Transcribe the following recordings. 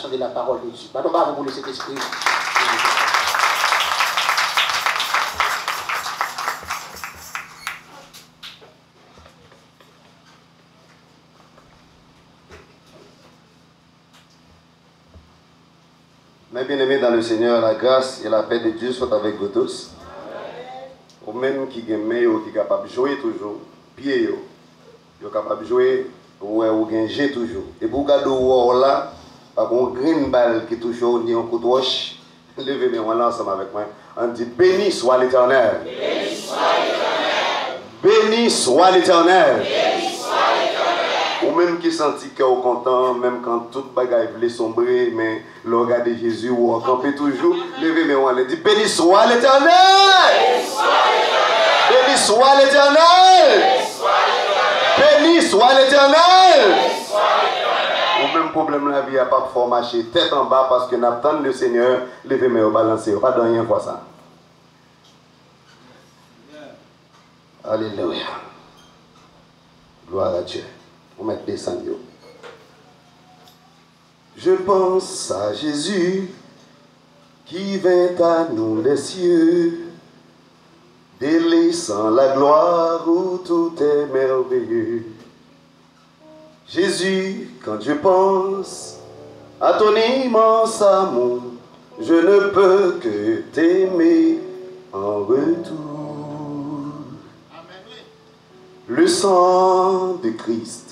de la parole de Dieu. Maintenant, vous voulez cet esprit. Mes bien-aimés dans le Seigneur, la grâce et la paix de Dieu soient avec vous tous. Ou même qui est capable de jouer toujours, pied, vous capable de jouer, ou gagner toujours. Et pour garder là, par un green ball qui touche au nez, un coup de roche, levez-moi là ensemble avec moi. On dit béni soit l'Éternel. Béni soit l'Éternel. Béni soit l'Éternel. Ou même qui sentit cœur content, même quand toute bagaille voulait sombrer, mais le regard de Jésus ou on campait toujours, levez-moi là, dit béni soit l'Éternel. Béni soit l'Éternel. Béni soit l'Éternel. Ou même problème la vie, a pas pour marcher tête en bas parce que n'attend le Seigneur, levez-moi au balancer, pas de rien pour ça. Alléluia. Gloire à Dieu. On met descendu. Je pense à Jésus qui vint à nous des cieux, délaissant la gloire où tout est merveilleux. Jésus, quand je pense à ton immense amour, je ne peux que t'aimer en retour. Le sang de Christ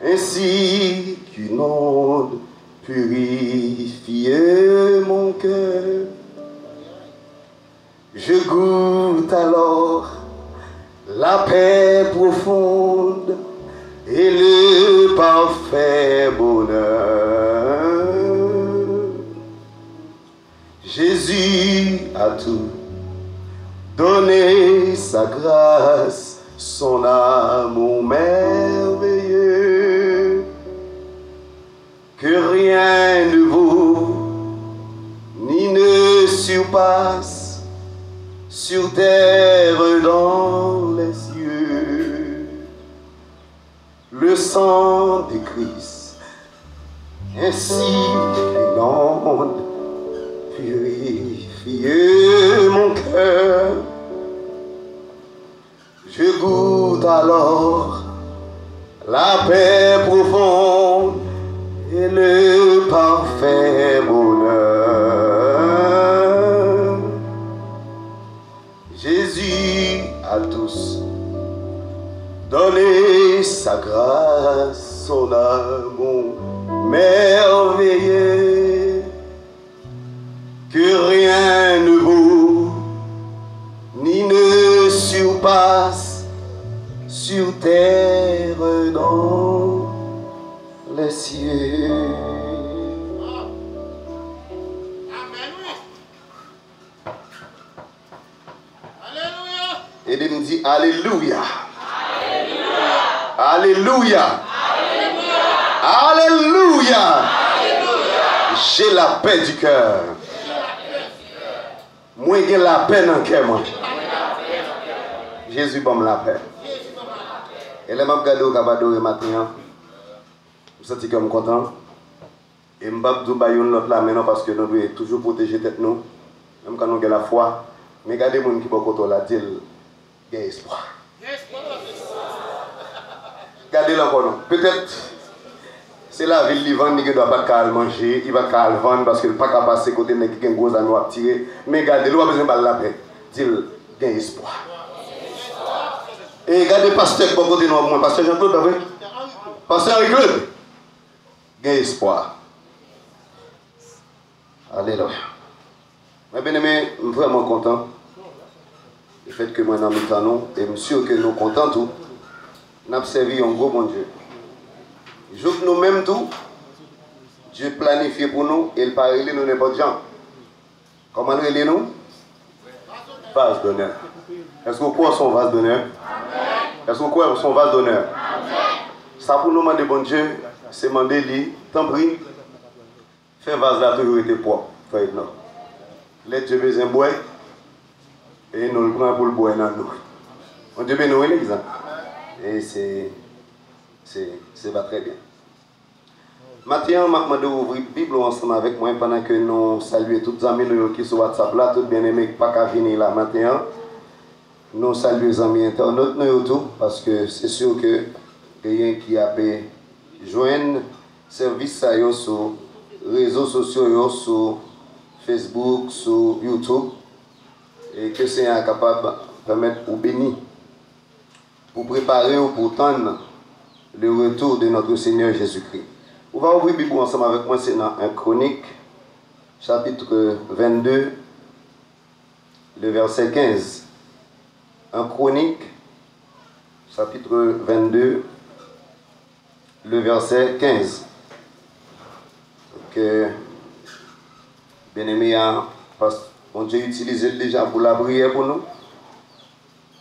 ainsi qu'une onde purifiait mon cœur. Je goûte alors la paix profonde et le parfait bonheur. Jésus a tout donné, sa grâce, son amour merveilleux, que rien ne vaut ni ne surpasse sur terre dans les cieux. Le sang de Christ ainsi qu'une onde purifie mon cœur. Je goûte alors la paix profonde et le parfait bonheur. Jésus a tous donné sa grâce, son amour merveilleux, que rien ne vaut ni ne surpasse sur terre dans les cieux. Et il me dit Alléluia. Alléluia. Alléluia. J'ai la paix du cœur. Moi j'ai la paix dans le cœur. Jésus donne la paix. Et là, je regarde au Cabado le matin. Je sens que je suis content. Et je ne vais pas dire l'autre là maintenant parce que nous devons toujours protéger tête nous. Même quand nous avons la foi. Mais regardez les gens qui sont là, disent qu'il y a espoir. Regardez-le encore. Peut-être c'est la ville qui vend, qui ne doit pas manger, il va vendre parce qu'il ne peut pas passer côté de qui a un gros ami à tirer. Mais regardez-le, il a besoin de la paix. Dis-le, il y a espoir. Et regardez pasteur qui est côté de nous, pasteur Jean-Claude, d'après. Pasteur Henri-Claude. Il y a espoir. Alléluia. Mes bien-aimés, je suis vraiment content. Le fait que moi, nous sommes et je suis sûr que nous sommes contents tout. Nous avons servi un gros bon Dieu. Je veux que nous-mêmes tout, Dieu planifie pour nous et il parle nous n'importe gens. Comment nous élève nous? Vase d'honneur. Est-ce que vous croyez son vase d'honneur? Est-ce que vous croyez son vase d'honneur? Ça pour nous demander bon Dieu, c'est demander lui, tant pis, faire vase là toujours été propre. Les Dieu besoin de boire et nous le prenons pour le boire dans nous. On Dieu bénit l'exemple. Et c'est pas très bien. Maintenant, je vais ouvrir la Bible ensemble avec moi pendant que nous saluons tous les amis qui sont sur WhatsApp là, tous bien aimés qui ne sont pas venir là maintenant. Nous saluons les amis internautes parce que c'est sûr que quelqu'un qui a pu joindre service sur les réseaux sociaux, sur Facebook, sur YouTube, et que c'est capable de permettre ou bénir pour préparer ou pour tendre le retour de notre Seigneur Jésus-Christ. On va ouvrir la Bible ensemble avec moi, c'est dans 1 Chronique, chapitre 22, le verset 15. 1 Chronique, chapitre 22, le verset 15. Donc, bien aimé, parce qu'on Dieu utilisé déjà pour la prière pour nous.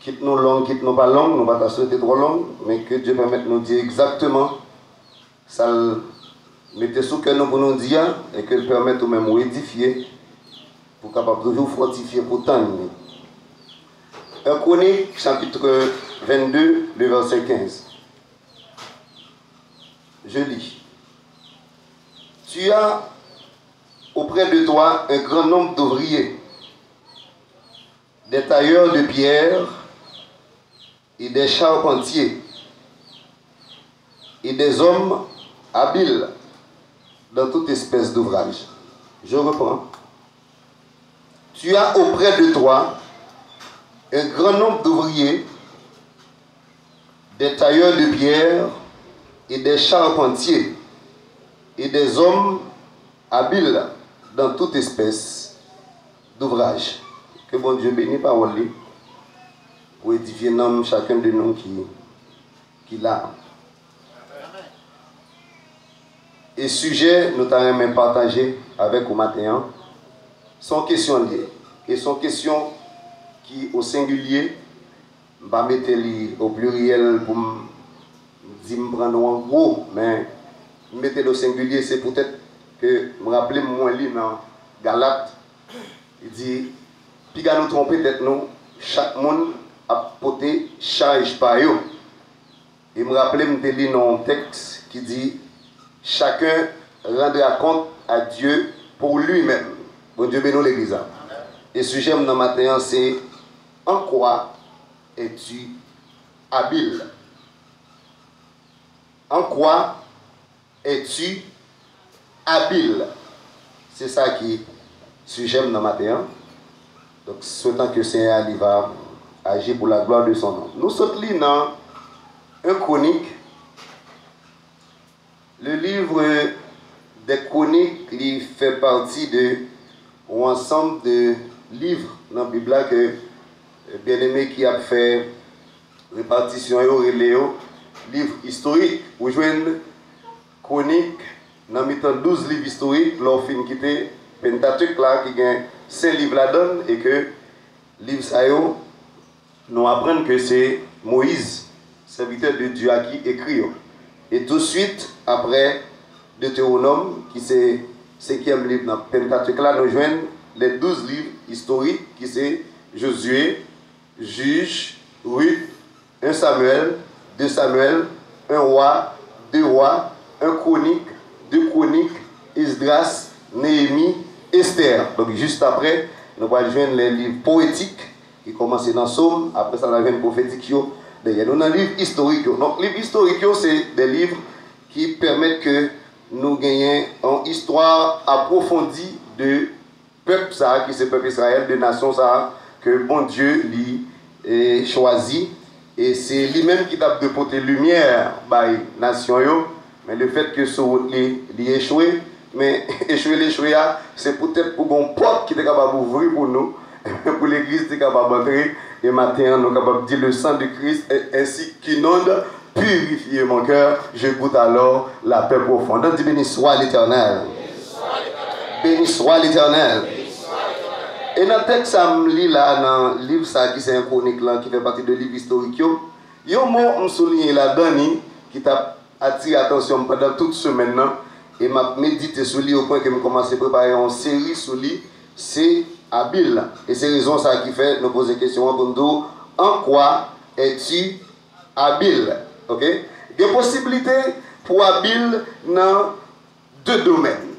Quitte-nous longue, quitte-nous pas longue, nous ne pas souhaiter trop longue, mais que Dieu permette de nous dire exactement ça. Mettez sous cœur nous pour nous dire et que le permette ou même édifier pour capable toujours fortifier pour tant. 1 Chronique, chapitre 22, le verset 15. Je lis. Tu as auprès de toi un grand nombre d'ouvriers, des tailleurs de pierre et des charpentiers et des hommes habiles dans toute espèce d'ouvrage. Je reprends. Tu as auprès de toi un grand nombre d'ouvriers, des tailleurs de pierre et des charpentiers et des hommes habiles dans toute espèce d'ouvrage. Que bon Dieu bénisse parole pour édifier l'homme chacun de nous qui l'a. Et sujet, nous t'avons même partagé avec vous matin, sont questions liées. Et sont questions qui, au singulier, je vais mettre au pluriel pour me dire prendre en gros, mais mettre au singulier, c'est peut-être que je me rappelle moi dans Galate, il dit, puis nous tromper d'être nous, chaque monde a porté charge par eux. Et je me rappelle, je lis dans un texte qui dit, chacun rendra compte à Dieu pour lui-même. Bon Dieu bénisse l'église. Et le sujet de matin, c'est en quoi es-tu habile? En quoi es-tu habile? C'est ça qui est le sujet de matin. Donc, souhaitant que le Seigneur va agir pour la gloire de son nom. Nous sommes dans 1 Chronique. Le livre des Chroniques il fait partie de un ensemble de livres dans la Bible que bien-aimé qui a fait répartition et livre historique. Vous jouez Chronique dans 12 livres historiques, l'on fin quitter Pentateuque là qui gagne 5 livres là-dedans et que livre ça nous apprennent que c'est Moïse, serviteur de Dieu, qui écrit. Et tout de suite, après Deutéronome, qui c'est le 5e livre dans Pentateuque, là, nous joignons les 12 livres historiques, qui c'est Josué, Juge, Ruth, 1 Samuel, 2 Samuel, 1 roi, 2 rois, 1 chronique, 2 chroniques, Esdras, Néhémie, Esther. Donc juste après, nous allons joindre les livres poétiques, qui commencent dans Somme, après ça, nous avons les prophétiques. D'ailleurs, nous avons les livres historiques. Donc, les livres historiques, c'est des livres qui permettent que nous gagnions une histoire approfondie de peuple, ça, qui c'est le peuple Israël, de nation, ça, que bon Dieu lui choisi. Et c'est lui-même qui a de porter lumière par la nation. Mais le fait que ce lui échoué, mais échoué, c'est peut-être pour bon porte qui est capable d'ouvrir pour nous, pour l'église qui est capable d'entrer. Et maintenant, nous sommes capables de dire le sang de Christ ainsi qu'inonde, purifier mon cœur, je goûte alors la paix profonde. Donc, béni soit l'Éternel. Béni soit l'Éternel. Et dans le texte, ça me lit là, dans le livre ça, qui c'est un chronique là, qui fait partie de livre historique, il y a un mot que je souligne là-dedans qui t'a attiré l'attention pendant toute semaine. Et m'a médité sur lui au point que je commence à préparer une série sur lui, c'est habile. Et c'est raison ça qui fait nous poser question pour nous dire en quoi es-tu habile? Ok? Il y a possibilité pour habile dans deux domaines.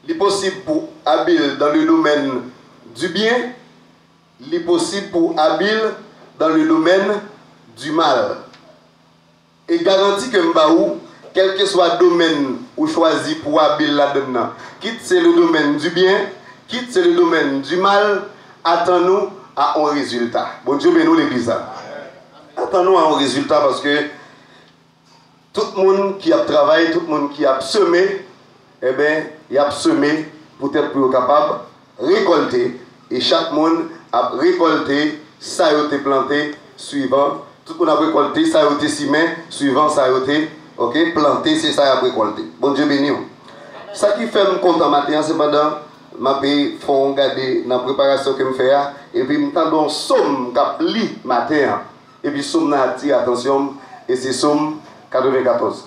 Il est possible pour Habile dans le domaine du bien, il est possible pour Habile dans le domaine du mal. Et garantit que Mbaou, quel que soit le domaine où choisi pour Habile là-dedans, quitte c'est le domaine du bien, quitte c'est le domaine du mal, attends-nous à un résultat. Bon Dieu bénisse l'église. Attends-nous à un résultat parce que tout le monde qui a travaillé, tout le monde qui a semé, eh bien, il a semé pour être plus capable de récolter. Et chaque monde a récolté, ça a été planté, suivant. Tout le monde a récolté, ça a été semé, suivant, ça a été planté, c'est ça a récolté. Bon Dieu béni. Ça qui fait me content matin, c'est pendant je fais regarder dans la préparation que je fais, et puis je me tends un somme que je lis matin, et puis somme a attiré attention, et c'est somme 94.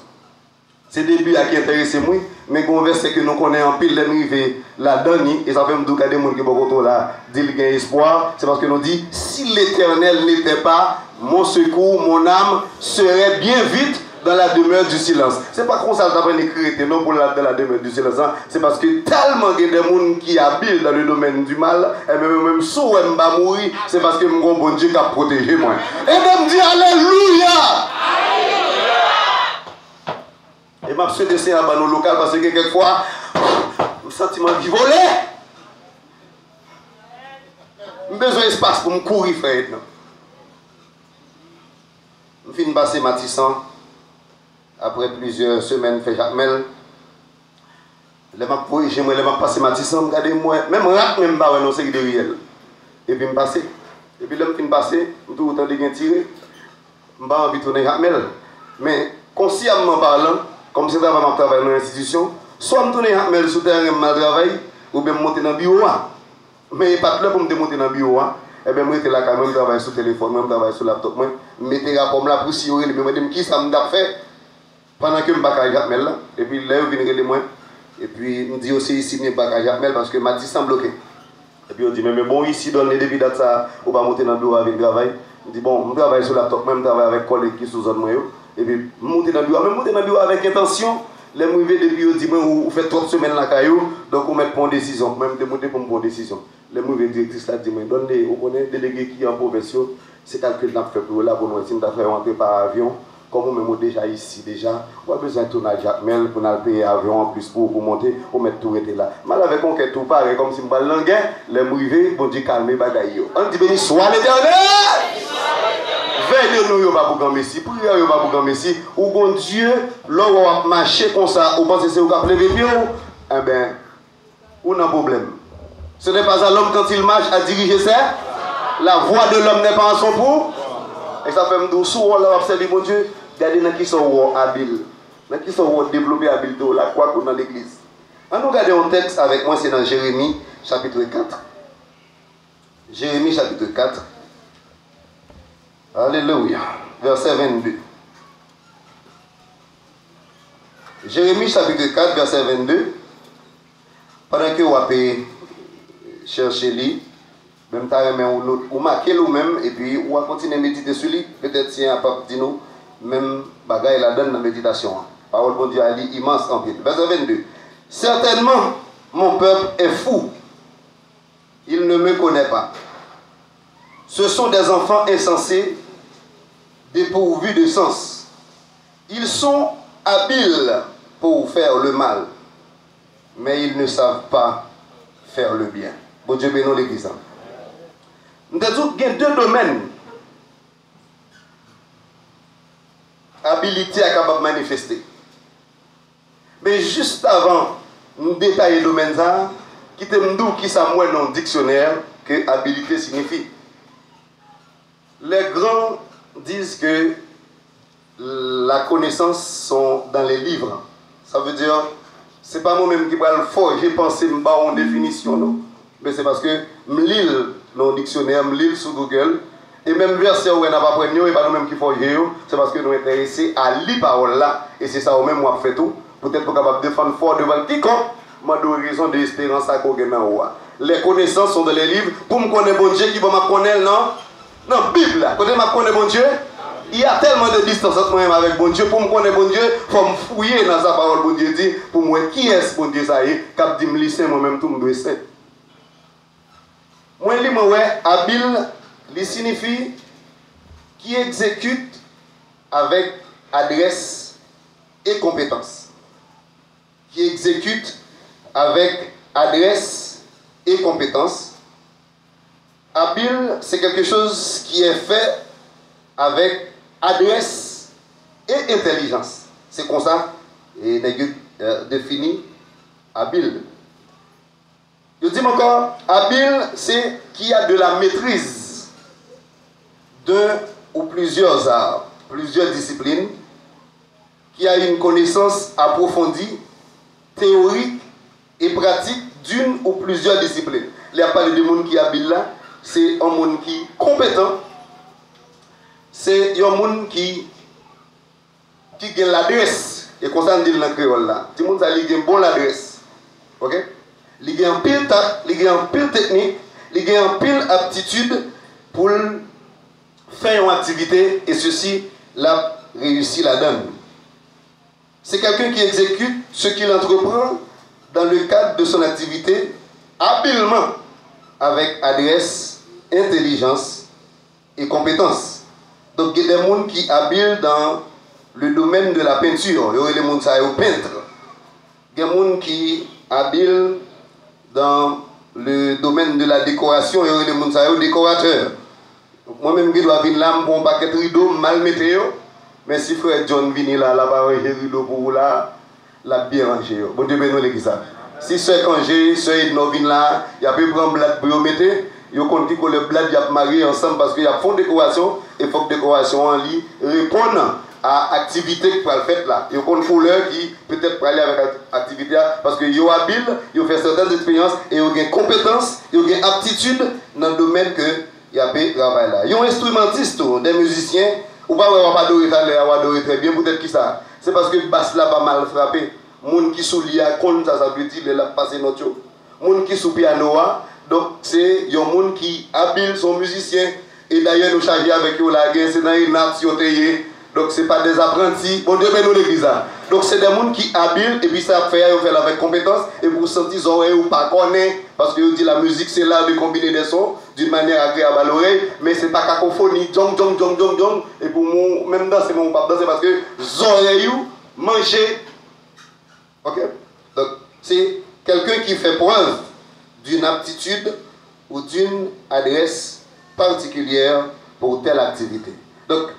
C'est le début qui intéresse moi, mais un verset que nous connaissons en pile de là-dedans, et ça fait me dire que des gens qui sont là, disent qu'ils ont espoir, c'est parce que nous dit, si l'Éternel n'était pas mon secours, mon âme serait bien vite dans la demeure du silence. C'est pas comme ça que tu as écrit, non pour dans la demeure du silence, c'est parce que tellement il y a des gens qui habitent dans le domaine du mal, et même si je ne vais pas mourir, c'est parce que mon bon Dieu qui a protégé moi. Et même dire Alléluia! Et je suis descendu à nos local parce que quelquefois, le sentiment qui volait. J'ai besoin d'espace pour me courir, frère. Je finis de passer Matissan. Après plusieurs semaines, je fais Jacmel. Je vais passer Matissan, regardez-moi. Même rat, même pas, non, c'est de réel. Et puis je passe. Et puis là, je finis de passer. Je suis tout le temps de tirer. Je n'ai pas envie de tourner Jacmel. Mais consciemment parlant, comme c'est un travail dans l'institution, soit je tourne Jacmel sur le terrain de travail, ou bien je monte dans le bureau. Mais pas de là pour me monter dans le bureau. Et bien, je suis là quand même, je travaille sur le téléphone, je travaille sur le laptop. Je mets des rapports là pour si je me dis qui ça m'a fait pendant que je ne suis pas à Jacmel. Et puis là, je viens de moi. Et puis, je me dis aussi ici, je ne suis pas à Jacmel parce que ma distance bloquée. Et puis, on dit, mais bon, ici, dans les débuts de ça, on va monter dans le bureau avec le travail. Je dis, bon, je travaille sur le laptop, je travaille avec les collègues qui sont sous zone. Et puis, monter dans le bureau, même monter dans le bureau avec intention. Les mouvements depuis, on dit, vous faites 3 semaines la caillou, donc on met pour une décision, même de monter pour une bonne décision. Les mouvements directrices là disent, donnez, vous connaissez, délégué qui est en province, c'est calcul qu'on a fait pour là, pour nous, si nous avons fait rentrer par avion, comme on est déjà ici, déjà, on a besoin de tourner à Jacmel pour nous payer avion en plus pour monter, on met tout été là. Mal avec conquête tout pareil, comme si on parle langue, les mouvements, bon Dieu, calmer bagaille. On dit, béni soit l'Éternel! Veillez nous pas pour grand Messie, priez pas pour grand Messie, ou bon Dieu, là où on marcher comme ça, vous pensez que c'est vous qui avez levé pied, eh bien, on a un problème. Ce n'est pas à l'homme quand il marche à diriger ça, la voix de l'homme n'est pas en son pour, et ça fait me dire, souvent là, observez mon Dieu, regardez dans qui sont habiles, dans qui sont développés habiles, la croix dans l'église. On nous regarde un texte avec moi, c'est dans Jérémie, chapitre 4. Jérémie, chapitre 4. Alléluia. Verset 22. Jérémie chapitre 4, verset 22. Pendant que vous avez cherché lui, même temps, vous marquez vous-même et puis vous continuez à méditer sur lui. Peut-être si un pape dit nous, même bagaille la donne dans la méditation. Parole de Dieu a dit immense en pile. Verset 22. Certainement, mon peuple est fou. Il ne me connaît pas. Ce sont des enfants insensés, dépourvus de sens. Ils sont habiles pour faire le mal, mais ils ne savent pas faire le bien. Bon Dieu bénisse l'église. Nous avons deux domaines. Habilité à capable de manifester. Mais juste avant de détailler le domaine, qui te me dit qui ça moi dans le dictionnaire que habilité signifie. Les grands disent que la connaissance sont dans les livres. Ça veut dire, c'est pas moi-même qui vais le faire, j'ai pensé me battre en définition, non. Mais c'est parce que je lis dans le dictionnaire, je lis sur Google, et même verset où on n'a pas pris, et pas nous-mêmes qui font, c'est parce que nous sommes intéressés à lire parole là, et c'est ça nous-mêmes moi fait tout, peut-être pour capable défendre fort devant quiconque, moi de raison de l'espérance à qu'on a en haut. Les connaissances sont dans les livres, pour me connaître bon Dieu qui va me connaître, non? Non, Bible là, quand je me connais bon Dieu, Il y a tellement de distance entre moi-même avec bon Dieu. Pour me connaître bon Dieu, il faut me fouiller dans sa parole. Bon Dieu dit, pour moi, qui est-ce bon Dieu ça y est, cap dit me lycée moi-même tout me doit c'est. Moi, je dis, ouais, habile, il signifie qui exécute avec adresse et compétence. Qui exécute avec adresse et compétence. Habile, c'est quelque chose qui est fait avec adresse et intelligence. C'est comme ça, et défini habile. Je dis encore, habile, c'est qui a de la maîtrise d'un ou plusieurs arts, plusieurs disciplines, qui a une connaissance approfondie, théorique et pratique d'une ou plusieurs disciplines. Il n'y a pas de monde qui est habile là, c'est un monde qui est compétent, c'est un monde qui a l'adresse, et comme ça on dit dans le créole là, tout le monde a une bonne adresse, ok? Il a un pile tact, il a un pile technique, il a un pile aptitude pour faire une activité et ceci l'a réussi la donne. C'est quelqu'un qui exécute ce qu'il entreprend dans le cadre de son activité habilement, avec adresse, intelligence et compétence. Donc il y a des gens qui sont habiles dans le domaine de la peinture, il y a des gens qui sont peintres. Il y a des gens qui sont habiles dans le domaine de la décoration, il y a des gens qui sont décorateurs. Moi-même, je dois venir là pour un paquet de rideaux mal météo. Mais si frère John vient là, la parole de rideau pour vous là, la bien rangé. Bon Dieu bénisse l'église. Si c'est congé, c'est une vient là, il y a peu prendre blad pour mettre, il compte que le blad y a marié ensemble parce qu'il y a fond décoration et faut que décoration en lit répondre à l'activité qu'il va faire là. Il y a une couleur qui peut-être pour aller avec l'activité parce que yo habile, yo fait certaines expériences et yo gain compétences, yo gain aptitude dans le domaine que il y a peu travail là. Yo instrumentiste, des musiciens, ou pas pas adoré très bien peut-être qui ça. C'est parce que basse là pas mal frappé. Moun qui sous lia kon ça veut dire il a passé notre. Moun qui sous piano donc c'est un moun qui habile son musicien et d'ailleurs nous charger avec eux la guerre c'est dans une nation donc c'est pas des apprentis bon Dieu bénisse l'église donc c'est des moun qui habile et puis ça fait avec compétence et pour sentir oreilles ou pas connaître parce que dit la musique c'est l'art de combiner des sons d'une manière agréable à l'oreille mais c'est pas cacophonie jong jong jong jong jong et pour moi même danser mon pas danser parce que oreilles manger. OK, donc c'est quelqu'un qui fait preuve d'une aptitude ou d'une adresse particulière pour telle activité. Donc,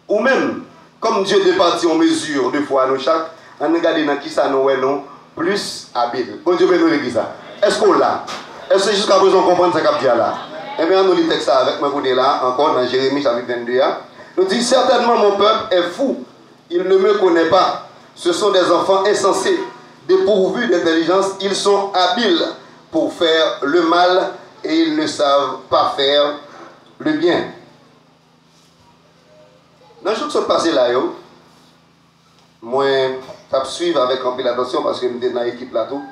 ou même, comme Dieu départit en mesure de fois à nous chaque, on regarde dans qui ça nous est non plus habile. Bon Dieu bénisse l'église. Est-ce qu'on l'a? Est-ce que jusqu'à présent on comprend ce qu'il y a là? Eh bien, nous lisons ça avec moi là, encore dans Jérémie chapitre 22. Nous dit certainement mon peuple est fou, il ne me connaît pas. Ce sont des enfants insensés, dépourvus d'intelligence, ils sont habiles pour faire le mal et ils ne savent pas faire le bien. Dans le jour qui sont passés là, moi, je suis avec un peu d'attention parce que je suis dans l'équipe là tout.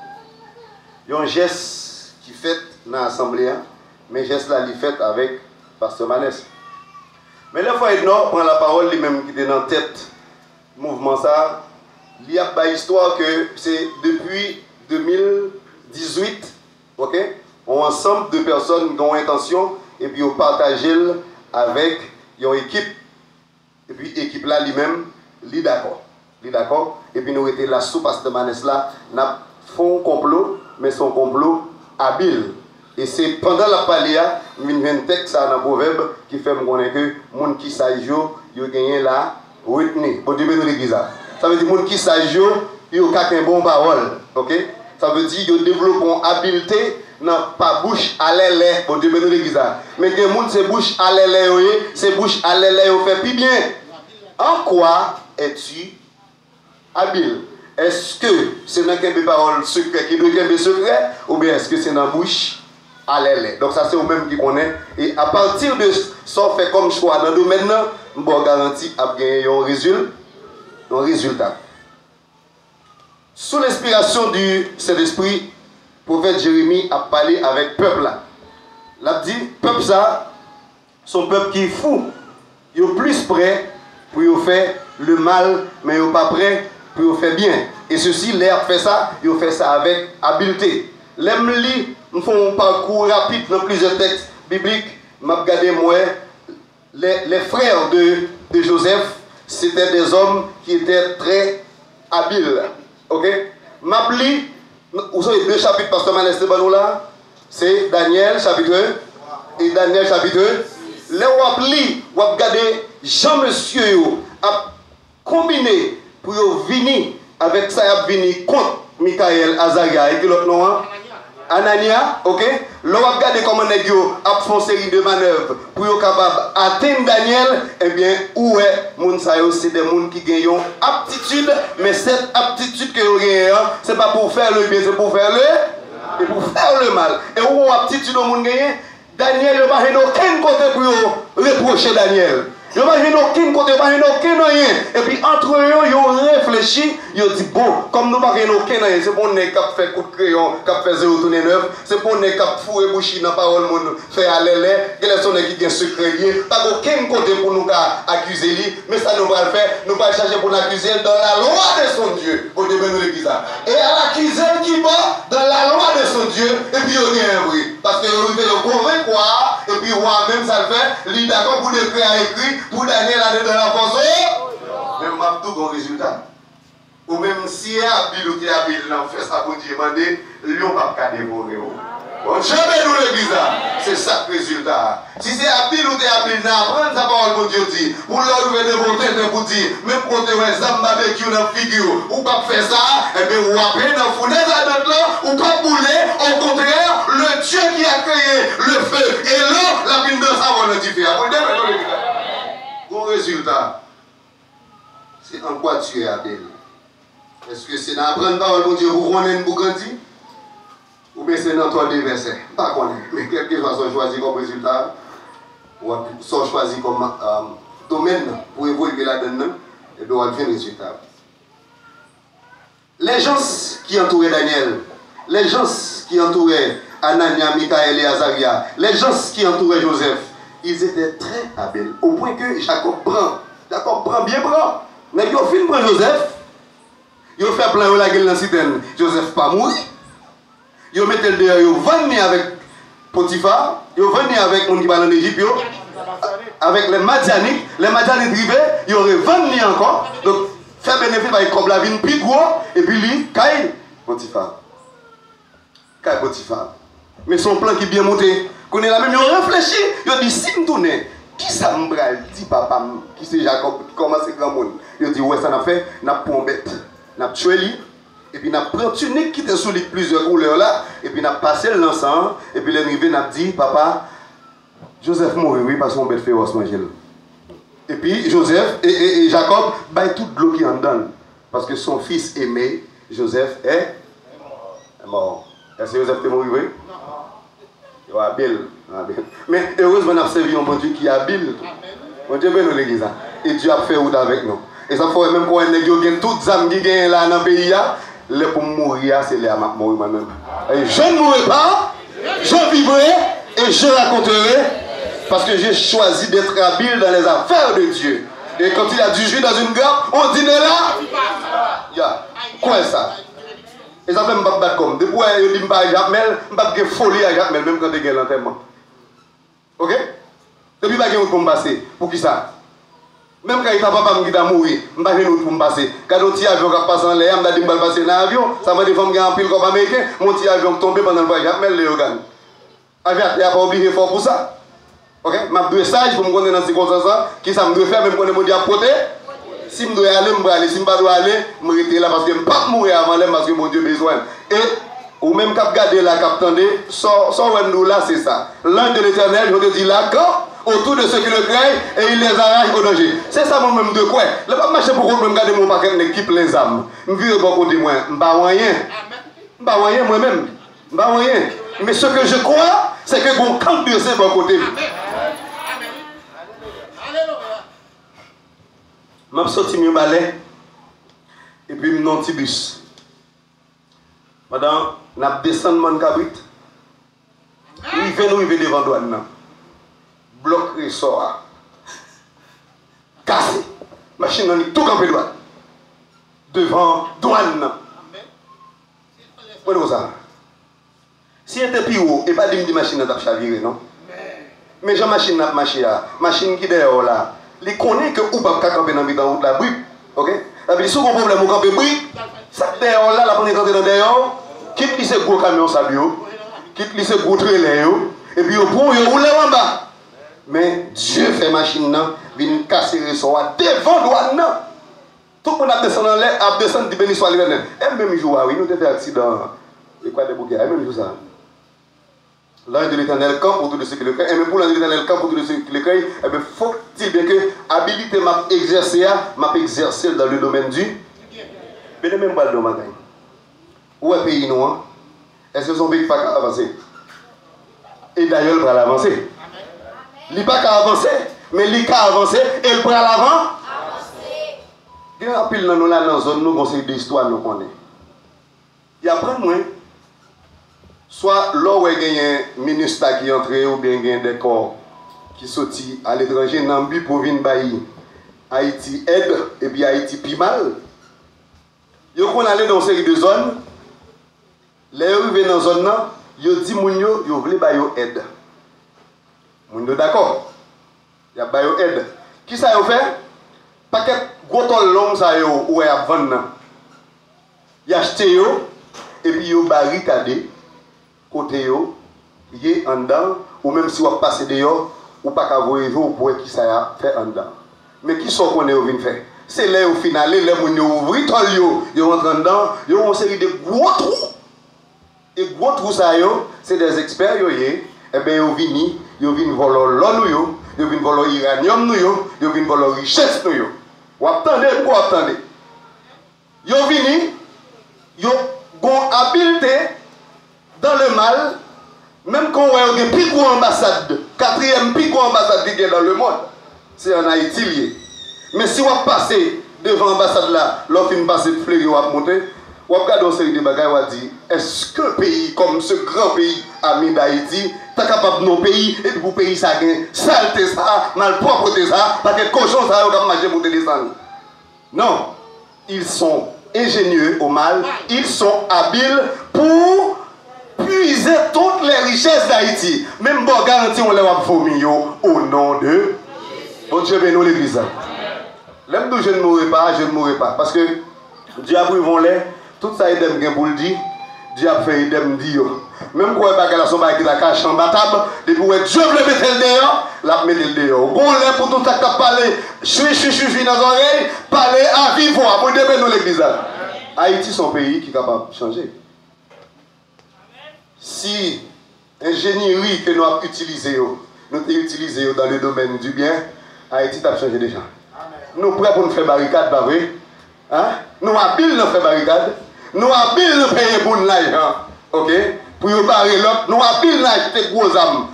Il y a un geste qui fait dans l'assemblée, mais geste là, il fait avec Pasteur Manès. Mais la fois, il prend la parole, lui-même qui était dans la tête mouvement ça. Il y a une histoire que c'est depuis 2018, ok, on ensemble de personnes qui ont intention et puis on partage avec une équipe. Et puis l'équipe là lui-même, il d'accord. Et puis nous étions là sous Pasteur Manès là, nous font un complot, mais son complot habile. Et c'est pendant la palia, il y a un texte dans le proverbe qui fait me connaître que les gens qui s'agissent, ils ont gagné la retenue. Bon Dieu bénisse l'église. Ça veut dire que les gens qui s'agissent, ils ont une bonne parole. Ok? Ça veut dire qu'ils développent une habileté, non pas bouche à l'aile. Bon Dieu bénisse l'église. Mais les gens c'est bouche à l'aile, c'est bouche à l'aile, ils fait plus bien. En quoi es-tu habile? Est-ce que c'est dans des paroles secrètes qui doit être des secrets ou bien est-ce que c'est dans la bouche à l'aile? Donc ça c'est vous-même qui connaît. Et à partir de ça, on fait comme choix dans le domaine, on va garantir à gagner un résultat. Sous l'inspiration du Saint-Esprit, le prophète Jérémie a parlé avec le peuple là. Il a dit, peuple ça, son peuple qui est fou. Ils sont plus prêts pour faire le mal, mais ils ne sont pas prêts pour faire bien. Et ceci, l'air fait ça, ils fait ça avec habileté. L'aime li, nous font un parcours rapide dans plusieurs textes bibliques. M'a regardé moi, les frères de Joseph, c'était des hommes qui étaient très habiles. Ok? M'a li, vous savez deux chapitres, Pasteur Manès là, c'est Daniel chapitre 1 et Daniel chapitre 2. Les wap li, wap gade Jean-Monsieur a combiné pour venir avec ça, a venu contre Michael, Azaria et l'autre nom, Anania, ok? L'on va regarder comment les gens a fait une série de manœuvres pour être capable d'atteindre Daniel. Eh bien, où est Mounsayo? C'est des gens qui gagnent aptitude, mais cette aptitude que vous gagnez, ce n'est pas pour faire le bien, c'est pour faire le mal. Et où est aptitude au monde gagné? Daniel, il n'y a aucun côté pour reprocher Daniel. Il n'y a aucun côté, il n'y a aucun rien. Et puis entre eux, ils ont réfléchi, ils ont dit, bon, comme nous n'avons aucun rien, c'est pour nous qui avons fait coup de crayon, qui avons fait 0 tourner 9, c'est pour nous qui avons fourré bouchi dans la parole, faire aller l'air, qui sont qui ont secret, pas aucun côté pour nous accuser lui, mais ça nous va le faire, nous va chercher pour l'accuser dans la loi de son Dieu. Pour devenir nous l'église. Et à l'accuser qui va dans la loi de son Dieu, et puis il y a un bruit. Parce que vous veut convaincre, et puis moi-même ça le fait, lui d'accord pour l'écrire à écrit. Pour Daniel aller dans la force, même ma tout bon résultat. Ou même si habile ou qui habile, on fait ça pour Dieu, demander, l'on va pas dévorer. Bon, jamais nous l'église, c'est ça le résultat. Si c'est habile ou qui habile, apprendre sa parole pour Dieu dit. Pour leur ouvrir des montées pour dire, même quand tu as un barbecue dans la figure, ou pas faire ça, et bien ou après dans la fournaise à d'autres là, ou pas bouler, au contraire, le Dieu qui a créé le feu et l'eau, la pile de savon le dit. Bon résultat, c'est en quoi tu es habile. Est-ce que c'est dans apprendre parole pour Dieu pour connaître pour grandir? Ou bien c'est dans toi des versets? Pas connaître. Mais quel que soit son choisi comme résultat, ou son choisi comme domaine pour évoluer là-dedans, et doit avoir un résultat. Les gens qui entouraient Daniel, les gens qui entouraient Anania, Michael et Azaria, les gens qui entouraient Joseph, ils étaient très habiles, au point que Jacob prend bien prend. Mais ils ont fini prendre Joseph, ils ont fait plein de la gueule dans la citerne, Joseph pas mourir. Ils ont mis le dehors, ils ont venu avec Potiphar, ils ont venu avec mon qui parle en Égypte, avec les Madianites arrivés, ils auraient venu encore. Donc, faire bénéfice avec comme la vie plus gros, et puis lui, Kaï Potiphar. Mais son plan qui est bien monté. Qu'on est là même, ils ont réfléchi, ils ont dit, si je tourne, qui ça me dit papa, qui c'est Jacob, comment c'est grand monde? Ils ont dit, ouais, ça n'a fait, n'a pas une bête, n'a tué lui, et puis n'a pris une tunique qui était sous les plusieurs couleurs là, et puis n'a passé l'encens, et puis l'arrivée n'a dit, papa, Joseph mourit, oui, parce qu'on bête féroce manger. Et puis Joseph et Jacob, baillent toute l'eau qui en donne, parce que son fils aimé, Joseph, est mort. Est-ce que Joseph est mort, oui? Habile. Mais heureusement, on a servi un bon Dieu qui est habile. Bon Dieu veut nous l'église. Et Dieu a fait route avec nous. Et ça fait même pour un nègre qui a toutes les âmes qui gagnent là dans le pays. Les pour mourir, c'est les âmes qui mourir moi-même. Et je ne mourrai pas, je vivrai et je raconterai. Parce que j'ai choisi d'être habile dans les affaires de Dieu. Et quand il a du jus dans une grappe, on dîne là. Quoi est ça? Et ça fait me battre comme. Depuis que je dis que Jacmel, je ne vais pas folie à Jacmel, même quand tu es l'enterrement. Ok? Depuis que je ne vais pas passer. Pour qui ça? Même quand il n'y a pas papa qui a mouru, je ne vais pas pour me passer. Quand un petit avion qui passe en l'air, je vais passer dans l'avion. Ça m'a dit que je vais en pile comme américain. Mon petit avion tombé pendant le voyage. Jacmel, le organe. Il n'y a pas obligé fort pour ça. Ok? Je dois sage pour me connaître dans ces circonstances. Qui ça me doit faire, même quand je me dis à côté. Si je dois aller, je vais aller. Si je ne dois pas aller, je vais rester là parce que je ne vais pas mourir avant l'air parce que mon Dieu a besoin. Et, ou même quand regarder là, quand attendez, son nous là, c'est ça. L'ange de l'éternel, je te dis là, quand autour de ceux qui le craignent, et il les arrache au danger. C'est ça moi-même de quoi? Je ne vais pas marcher pour me regarder mon paquet qui plein les âmes. Je vais bon côté moi. Je ne vais pas rien. Je ne vais pas rien moi-même. Je ne vais pas rien. Mais ce que je crois, c'est que mon camp de c'est bon côté. Je suis sorti mon balai et puis je suis un petit bus. Madame, je descends mon cabrit. Nous venons devant douane. Bloc ressort. cassé. Machine nan tout campé droit. Devant douane. Prenez ça. Si était plus haut, et pas de machine n'a pas chaviré, non? Mais j'ai machine n'a marché là. Machine qui dehors là. Les connaît que ou pas camper dans la route la brique. OK? Ça veut dire si vous avez un problème, vous campez brique. Ça dehors là, la première rentrer dans dehors. Quitte ce gros camion sabio. Quitte ce gros trailer. Et puis, pour vous rouler en bas. Mais Dieu fait machine, vient casser le son devant douane. Tout le monde a descendu en l'air, a descendu de béni soit l'éternel. Et même jour, oui, nous avons fait accident. Et quoi de bouquet, même jour ça. L'ange de l'éternel camp autour de ceux qui le craignent. Et même pour l'ange de l'éternel camp autour de ceux qui le craignent, eh bien, faut-il bien que habilité m'a exercé dans le domaine du. Mais même pas le domaine. Où est le pays noir? Est-ce que son pays pas avancer? Et d'ailleurs, il va avancer. Il n'est pas qu'à avancer, mais il qu'à avancer et il prend l'avant. Il y a un pile dans la zone, nous conseillons d'histoire, nous connaissons. Il y a plein de moyens. Soit là où il y a un ministre qui est entré ou bien il y a des corps qui sortent à l'étranger, dans le but pour venir bailler Haïti aide et puis Haïti pi mal. Ils vont aller dans une série de zones. Les gens arrivent dans une zone, ils disent que ils veulent bailler aide. Ils sont d'accord. Il y a bailler aide. Qui ça a fait? Paquet gros tol long ça yo ou à vendre. Il acheté yo et puis yo barricadé côté yo, yé en dedans ou même si vous passez dehors ou pas qu'à voir pour qui ça a fait en dedans. Mais qui sont qu'on est venu faire? C'est là au final les moun yo ouvri tol yo rentre dedans, yo ont une série de gros trous. Et gros trous ça yo, c'est des experts yo yé, et ben yo vinn voler l'or yo vinn voler l'uranium nous yo vinn voler richesse nous yo. Ou attendez, pour attendre. Yo vini, yo gon habileté dans le mal, même quand on a une plus grande ambassade, quatrième plus grande ambassade qui est dans le monde, c'est en Haïti lié. Mais si on passe devant l'ambassade là, l'offre une passe de fleury, on va monter, on va regarder une série de bagages, on va dire, est-ce qu'un pays comme ce grand pays ami d'Haïti, t'es capable de nos pays, et puis pour pays ça gagne, saleté ça, malpropreté ça, parce que cochon ça, on va manger pour te descendre. Non, ils sont ingénieux au mal, ils sont habiles pour puiser toutes les richesses d'Haïti. Même bon garantie, on les va vomir au nom de bon Dieu, bénis l'église. L'homme d'où je ne mourrai pas, parce que Dieu a pris mon lait, tout ça est dem pour le dire, Dieu a fait dem dire. Même quand il y a son bail qui la cache en battable, depuis que Dieu veut mettre le dehors, la mettre le dehors. Bon lait pour tout ça qui parler, chui dans les oreilles, parler à vive voix, pour débattre dans l'église. Haïti, son pays qui est capable de changer. Si l'ingénierie que nous avons utilisée, dans le domaine du bien, Haïti a changé déjà. Nous prêts pour nous faire barricade, pas vrai? Hein? Nous habiles nous faire barricade. Nous habiles nous payer pour l'argent. OK? Pour nous barrer l'autre, nous habiles nous acheter gros âmes.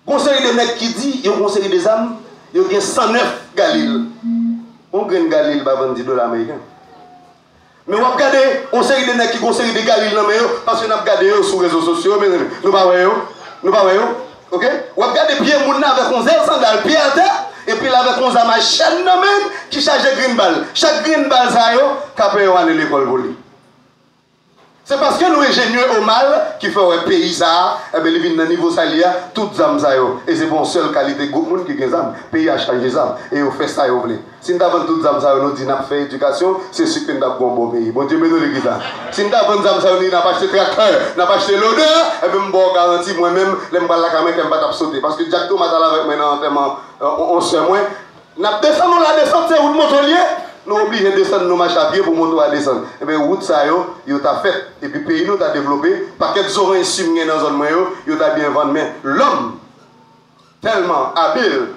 Conseil de mecs qui dit, il y a un conseil des âmes, il y a 109 Galil. On gagne Galil, pas $20 américains. Mais on regarde, on série de mecs qui conseillent des Galil parce que nous regardons sur les réseaux sociaux, mais nous ne voyons pas. OK? On regarde pieds moun avec 11 sandales, pieds à terre, et puis là avec 11 machine même qui charge green ball. Chaque green ball ça yo, capé on aller l'école pour lui. C'est parce que nous ingénieux au mal qui fait un pays ça, et bien ils viennent dans niveau salia, toutes âmes ça yo. Et c'est pour une seule qualité de monde qui gagne âmes. Pays a changé ça et on fait ça yo voulez. Si nous avons toutes âmes ça yo, nous dit n'a fait éducation, c'est sûr que nous avons un bon pays. Bon Dieu bénisse l'église. Si nous avons âmes ça yo, n'a pas acheté tracteur, n'a pas acheté l'odeur, et bien bon garantie moi-même, l'aime pas la caméra qui pas sauter parce que Jack Thomas avec maintenant tellement on se moins. N'a descendu la descente c'est route montolier. Nous obligés de descendre nos marches à pied pour monter à descendre. Et bien, route ça, yo t'a fait. Et puis, pays nous t'a développé. Paquet d'oreilles sumées dans la zone, yo t'a bien vendu. Mais l'homme, tellement habile,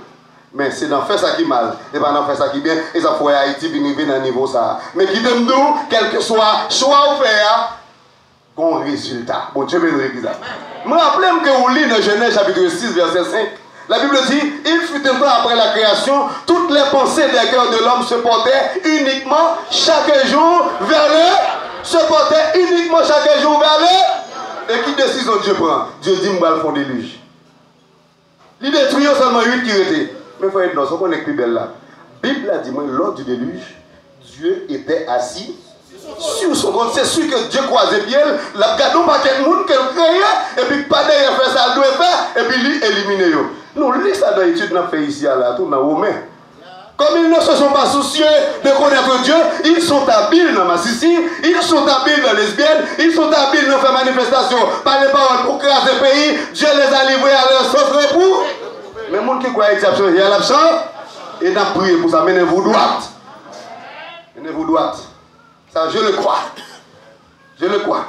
mais c'est dans faire ça qui mal. Et pas dans faire ça qui bien. Et ça faut Haïti venir dans le niveau ça. Mais qui t'aime nous, quel que soit choix ou faire, bon résultat. Bon Dieu bénisse l'église. Je me rappelle que vous lisez dans Genèse chapitre 6, verset 5. La Bible dit, il fut un temps après la création, toutes les pensées des cœurs de l'homme se portaient uniquement chaque jour vers le. Et qui décision Dieu prend? Dieu dit, je vais le fond déluge. Il détruit seulement 8 qui étaient. Mais il faut être dans ce qu'on est plus belle là. Bible a dit, lors du déluge, Dieu était assis sur son trône. C'est sûr que Dieu croisait bien, la gardons pas quel monde qu'elle créait, et puis pas derrière faire ça, doit faire, et puis lui éliminer. Nous, lisons ça dans l'étude qu'on a fait ici, là, tout dans Romain. Comme ils ne se sont pas soucieux de connaître Dieu, ils sont habiles dans Massissi, ils sont habiles dans lesbiennes, ils sont habiles dans faire manifestation par les paroles pour craser le pays. Dieu les a livrés à leur sauf repos. Mais les gens qui croient qu'il y a changé à l'absent, et n'a prié pour ça. Menez-vous droite. Menez-vous droite. Ça, je le crois. Je le crois.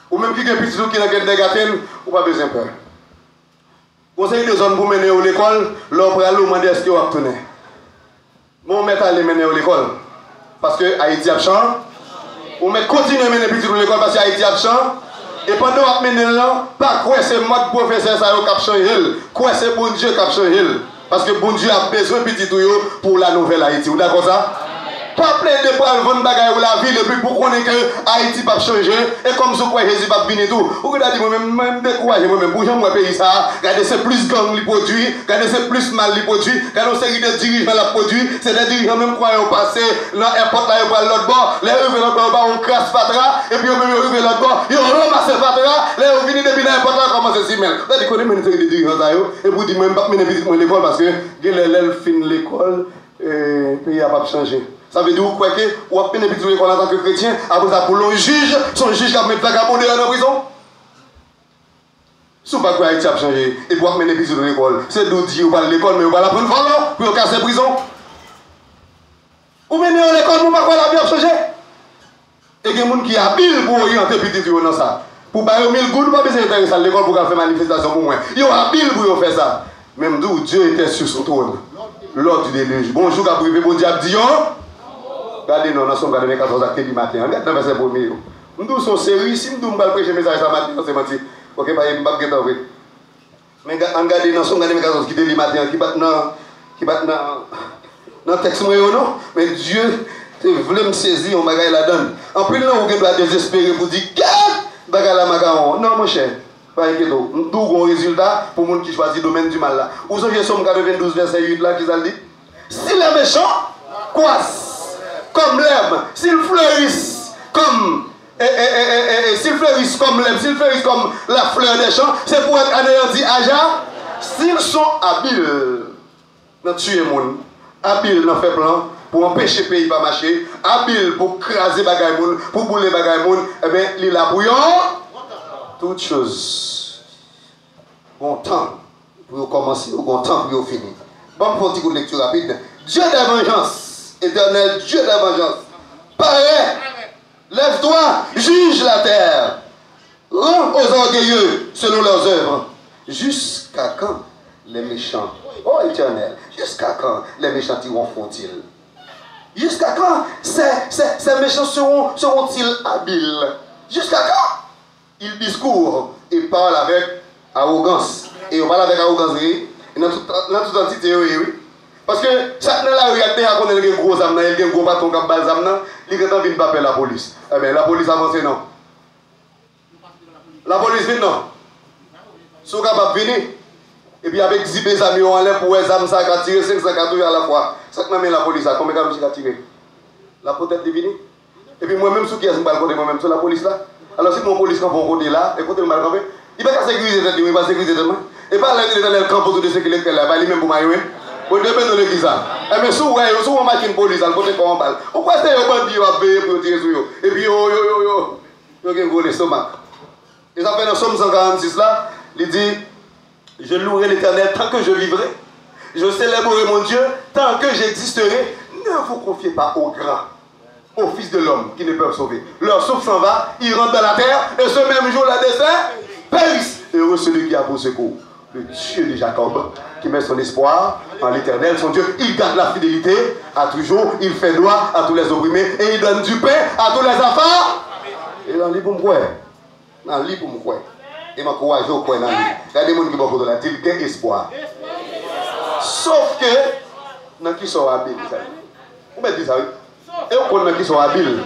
Ou même qui est petit qui n'a qu'un dégatin, ou pas besoin de peur. Conseil de zone pour mener à l'école, l'on prend l'eau, demander est-ce qu'il va obtenir. Mon maître allait mener à l'école. Parce que Haïti a changé. Ou mais continuer à mener petit à l'école parce que Haïti a changé. Et pendant qu'on mène là, pas quoi c'est mode professeur ça qui a changé. Quoi c'est bon Dieu qui a changé. Parce que bon Dieu a besoin de petit pour la nouvelle Haïti. Vous d'accord ça? Pas plein de prendre vendre bagaille ou la ville et puis pour qu'on ait que Haïti pas changer et comme ça quoi Jésus pas venir tout. Ou que dit moi-même décourager moi-même pour moi pays ça, regardez c'est plus gang li produit, regardez c'est plus mal li produit, regardez série de dirigeants la produit, c'est des dirigeants même quoi au passé dans airport là pour l'autre bord, les arriver l'autre bord on crasse fatra et puis même arriver l'autre bord, ils ramassent fatra, les venir depuis l'airport là commencer si mal. Vous dit connaît même série de dirigeants ça yo et pour dire même pas mener visite l'école parce que l'élève fin l'école et pays a pas changé. Ça veut dire quoi que ou à peine petit l'école en tant que chrétien, après ça pour le juge, son juge qui a mis vagabondé en prison. Si vous pas quoi Haïti a changé et pour mener petit l'école, c'est d'où dire ou pas l'école mais ou pas la prendre volant pour casser prison. Ou mener à l'école pour pas quoi la vie a changé. Et il y a des gens qui sont habiles pour orienter petit dans ça. Pour pas 1000 gouttes, pas besoin d'intéresser à l'école pour faire manifestation pour moi. Ils sont habiles pour faire ça. Même d'où Dieu était sur son trône. Lors du déluge. Bonjour, qu'a privé, bon diable, dit regardez, nous sommes regardés 14 actes du matin. Regardez dans le verset premier. Nous sommes sérieux. Si nous allons prêcher le message ce matin, c'est menti. Ok, pas de baguette en vrai. Mais regardez, nous sommes regardés 14 qui dit le matin, qui battent dans le texte, non? Mais Dieu voulait me saisir, on bagaille la donne. En plus, là, on doit désespérer pour dire, qu'est-ce bagaille la magaron? Non, mon cher. Pas inquiétant. Nous avons un résultat pour les gens qui choisissent le domaine du mal là. Vous savez, Somme 92, verset 8 là, qui ça dit? Si les méchants croissent comme l'herbe, s'ils fleurissent comme s'ils fleurissent comme l'herbe, s'ils fleurissent comme la fleur des champs, c'est pour être anéantis à Jah. S'ils sont habiles dans tuer les gens, habiles dans faire plan pour empêcher le pays de marcher, habiles pour craser bagaille moun, pour bouler bagaille moun, eh bien, il a bouillon toutes choses. Bon temps pour commencer, bon temps pour finir. Bon, pour un petit coup de lecture rapide. Dieu de vengeance, éternel Dieu de vengeance, parais, lève-toi, juge la terre, rends aux orgueilleux selon leurs œuvres. Jusqu'à quand les méchants, oh éternel, jusqu'à quand les méchants font-ils? Jusqu'à quand ces méchants seront-ils habiles? Jusqu'à quand? Ils discourent et parlent avec arrogance. Et on parle avec arrogance, et dans toute entité, oui. Parce que chaque fois là, il y a des gros âmes, il y a des gros bâtons qui ont des âmes, il y a des gens qui la police. Eh bien, la police avance, non. La police vient, non. Si vous êtes capable de venir, et puis avec 10 amis en l'air pour les âmes, ça a tiré 540 à la fois. Ça que la police a combien de gens qui tiré? La peut-être de venir. Et puis moi-même, ce qui est sur le balcon, moi-même, sur la police là. Alors si mon police camp pour côté là, et côté le balcon, il va pas sécuriser tête, il va pas sécuriser tête. Et pas le camp pour tout de ce qu'il est là, pas lui-même pour mailler. Pour dépendre de l'église. Mais si on marque une police, on côté comment on parle. Pourquoi c'est un bandit qui va payer pour tirer sur eux? Et puis yo, il y a un gros estomac. Et ça fait dans Somme 146 là, il dit, je louerai l'Éternel tant que je vivrai. Je célébrerai mon Dieu tant que j'existerai. Ne vous confiez pas aux grands, aux fils de l'homme qui ne peuvent sauver. Leur souffle s'en va, ils rentrent dans la terre, et ce même jour, la destin périsse. Heureux celui qui a pour secours le Dieu de Jacob, qui met son espoir en l'Éternel, son Dieu. Il garde la fidélité à toujours, il fait droit à tous les opprimés, et il donne du pain à tous les enfants. Et dans l'île pour me croire. Dans l'île pour me croire. Et ma courage au coin dans l'île. Il y a des gens qui vont pour la dire qu'il y a espoir. Sauf que, dans qui sont habiles, vous me dites ça, oui? Et on connaît qui sont habiles.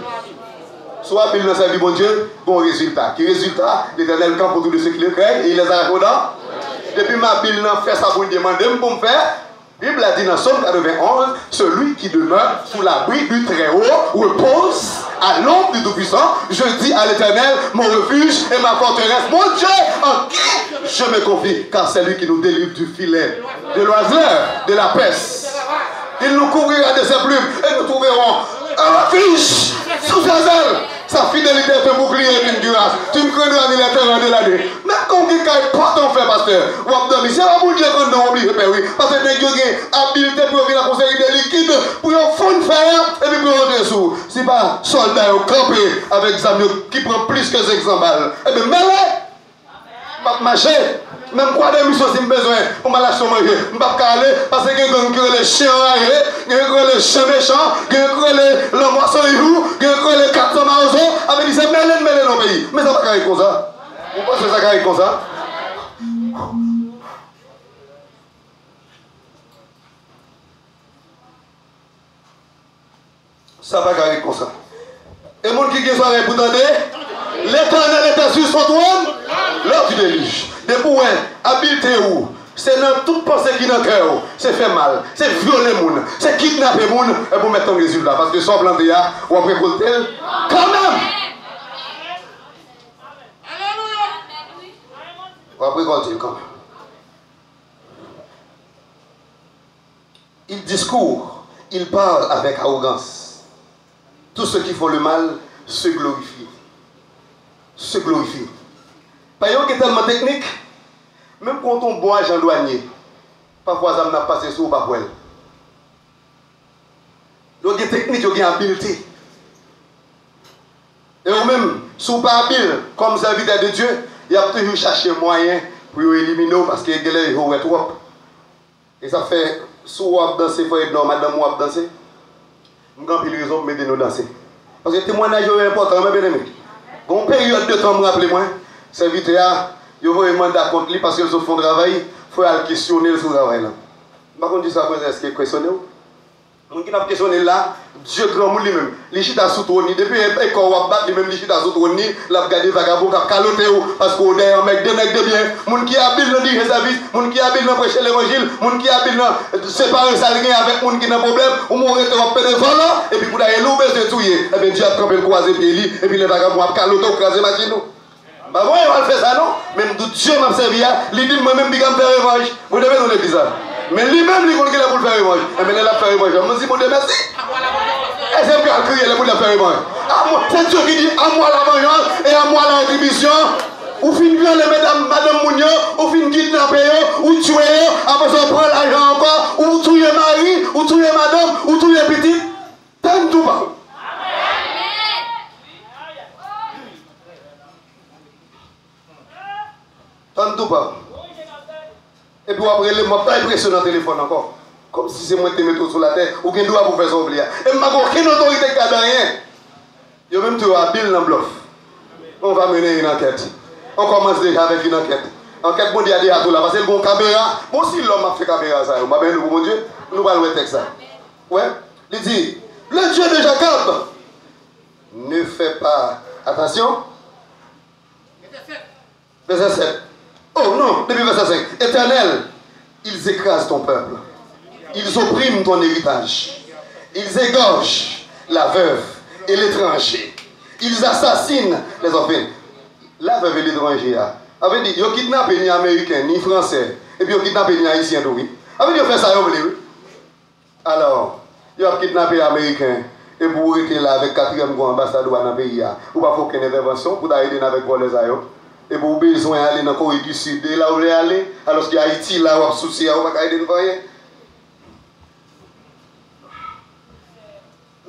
Soit habiles dans sa vie, bon Dieu, bon résultat. Qui résultat? L'Éternel camp pour tous ceux qui le craignent et il les a racontés. Depuis ma bille n'a fait ça pour demander pour me faire. La Bible a dit dans Somme 91, celui qui demeure sous l'abri du Très-Haut repose à l'ombre du Tout-Puissant. Je dis à l'Éternel, mon refuge et ma forteresse, mon Dieu, en qui je me confie, car c'est lui qui nous délivre du filet, de l'oiseleur, de la peste. Il nous couvrira de ses plumes et nous trouverons un refuge sous sa aile. Sa fidélité est un bouclier et une grâce. Tu me craindras ni les terreurs de l'année. Même quand quelqu'un n'est pas ton frère, pasteur, ou abdomen, c'est pas pour dire qu'on doit oublier, oui. Parce que les gens ont habilité pour venir à conseiller des liquides, pour fondre fer et puis pour rentrer sous. Si pas soldat campé avec des amis qui prend plus que 500 balles. Eh bien, mêlez, marcher. Même quoi de mission si j'ai besoin pour me lâcher manger. Je ne peux pas aller parce que j'ai les chiens arrêtés, j'ai les chiens méchants, j'ai les moissons et roues, j'ai les 400 marosos. Avec dit c'est mêlé dans le pays. Mais ça va pas carrer comme ça. Vous pensez que ça carrer comme ça? Ça va carrer comme ça. Et les gens qui ont soirée pour t'entendre, l'Éternel était sur son trône, l'heure du déluge. Des points, habileté où? C'est dans toute pensée qui est dans le cœur. C'est faire mal, c'est violer les gens, c'est kidnapper les gens et pour mettre ton résultat. Parce que sans planter, ou après récolter, quand même. Ou après récolter quand même. Il discourt, il parle avec arrogance. Tous ceux qui font le mal se glorifient. Se glorifient. Par exemple, qui est tellement technique, même quand on boit agent douanier, parfois ça m'a passé sur ou pas pour elle. Donc, il y a technique, il y a habileté. Et ou même, si vous pas habile comme serviteur de Dieu, il y a toujours cherché moyen pour éliminer parce qu'il y a des gens qui trop. Et ça fait, si vous dansez, il faut être non, madame, vous dansez. Je vais vous raison pour m'aider nous danser. Parce que le témoignage est important, mes bien-aimés. Bon période de temps, rappelez-moi, serviteur, il faut demander à compte parce qu'ils font travail, il faut questionner le travail. Par contre, ça est-ce qu'il est questionné? Les gens qui ont questionné là, Dieu grand monde lui-même. Les chita sous trône, depuis l'école ou battre lui-même, les chita sous trône, il a regardé vagabond qui a caloté parce qu'on est un mec de bien. Les gens qui habitent dans le service, les gens qui habitent dans prêcher l'évangile, les gens qui habitent dans séparer ça avec les gens qui ont un problème, ou mourir de pénétrer là, et puis pour aller l'oubès de touiller. Et bien Dieu a trempé le croisé pied, et puis les vagabonds ont caloté ou crasé machine. Bah moi, il va faire ça, non? Même Dieu m'a servi, il dit moi-même, il va me faire revanche. Vous devez nous le dire ça. Mais lui-même, il dit qu'il a pour le faire revanche. Et bien, il a fait revanche. Je me dis, mon Dieu, merci. Et c'est bien crié, il a pour le faire revanche. C'est Dieu qui dit, à moi la vengeance et à moi la rétribution. Ou fin violer madame Mounio, ou fin kidnapper, ou tuer, après ça prend l'argent encore, ou tuer mari, ou tuer madame, ou tuer petite. T'aimes tout pas. T'entends pas. Et puis après, je ne suis pas impressionné dans le téléphone encore. Comme si c'est moi qui te mets sur la tête ou qui doit pour faire ça oublier. Et je n'ai aucune autorité qui a rien. Je même tu as Bill dans le bluff. On va mener une enquête. On commence déjà avec une enquête. Enquête bon dia à tout là. Parce que le caméra. Bon si l'homme a fait caméra ça. On va bien mon Dieu. Nous allons le texte ça. Ouais. Il dit, le Dieu de Jacob ne fait pas. Attention. Verset 7. Oh non, depuis verset 5. Éternel, ils écrasent ton peuple. Ils oppriment ton héritage. Ils égorgent la veuve et l'étranger. Ils assassinent les orphelins. La veuve et l'étranger, avait dit, ils ont kidnappé ni américain, ni français. Et puis ils ont kidnappé ni haïtien, oui. Avait dit, ils ont fait ça, ils ont voulu. Alors, ils ont kidnappé les américains. Et pour être là avec 4e ambassadeur dans le pays, ou pas aucune intervention pour aider avec les aïeux. Et pour besoin d'aller dans la Corée du Sud, et là où vous voulez aller, alors qu'il y a Haïti, là où vous avez souci, vous ne pouvez pas aider rien.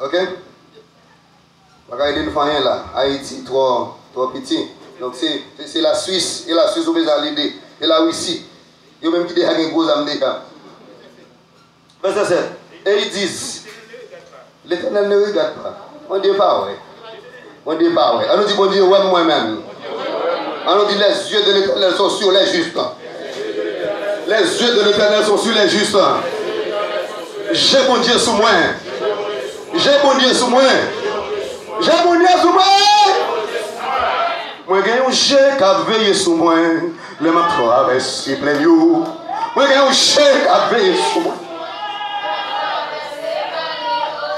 Ok? Vous ne pouvez pas aider rien là. Haïti, trop petit. Donc c'est la Suisse, et la Suisse, vous pouvez l'aider. Et la Russie. Ils ont même qui ont des gros amenés. Verset 7. Et ils disent, l'Éternel ne regarde pas. On ne dit pas, ouais. On ne dit pas, ouais. On nous dit, bon Dieu, ouais, moi-même. On nous dit les yeux de l'Éternel sont sur les justes. Les yeux de l'Éternel sont sur les justes. J'ai mon Dieu sous moi. J'ai mon Dieu sous moi. J'ai mon Dieu sous moi. Moi j'ai un chèque à veiller sous moi. Le matin avec si plein you. Moi j'ai un chèque à veiller sous moi.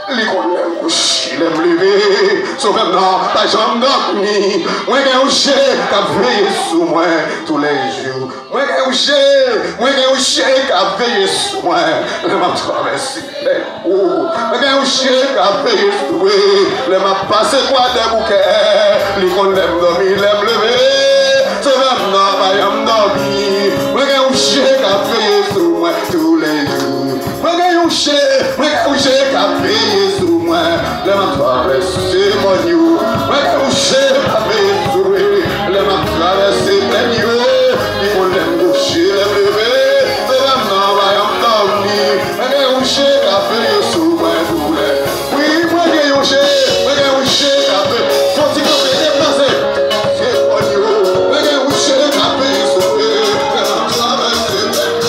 Les collègues couchent, ils aiment lever. Sauf maintenant, ta jambe dormi. Moi, j'ai un chien qui a veillé sous moi tous les jours. Moi, j'ai un chien qui a veillé sous moi. Je m'a traversé les coups. Moi, j'ai un chien qui a veillé sous moi. Je m'a passé quoi des bouquets. Les collègues dormi, ils aiment lever. Sauf maintenant, ta jambe dormi. Moi, j'ai un chien qui a veillé sous moi tous les jours. Moi, j'ai un chien qui a veillé sous moi. Les m'a traversé mon you. Moi, j'ai un chien qui a veillé sous moi. Les m'a traversé mon you. Ils font les boucher, les lever. C'est maintenant, moi, j'ai dormi. Moi, j'ai un chien qui a veillé sous moi tous les. Oui, moi, j'ai un chien qui a veillé. Faut-il qu'on se déplace? C'est mon you. Moi, j'ai un chien qui a veillé sous moi. Les m'a traversé mon you.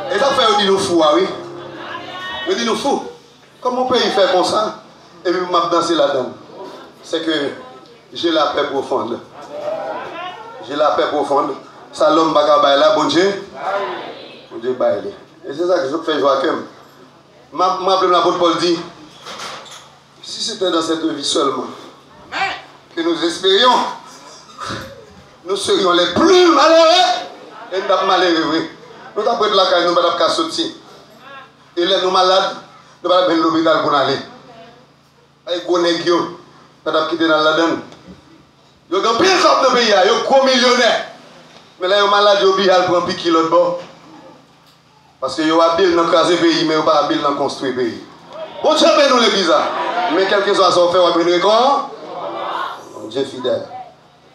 Et ça fait nous fou, oui. Je dis nous fou. Comment on peut y faire comme ça? Et puis je danser là-dedans. C'est que j'ai la paix profonde. J'ai la paix profonde. Ça l'homme bagabay là, bon Dieu. Bon Dieu baille. Et c'est ça que je fais Joachim. M'appelle l'apôtre Paul dit, si c'était dans cette vie seulement que nous espérions, nous serions les plus malheureux et nous sommes malheureux. Oui. Nous avons pris de la caille, nous ne pouvons pas sortir. Et là, nous malades, nous ne pouvons pas aller à l'hôpital pour aller. Avec les nègres, nous avons quitté dans la donne. Ils ont pire dans le pays, ils sont gros millionnaires. Mais là, ils sont malades, ils ont obligé de prendre un piquet l'autre bord. Parce qu'ils ont habile dans le pays, mais ils n'ont pas habile dans construire le pays. Bon Dieu, nous les bizarres. Mais quelque chose à s'en faire, on va venir comment? Dieu fidèle.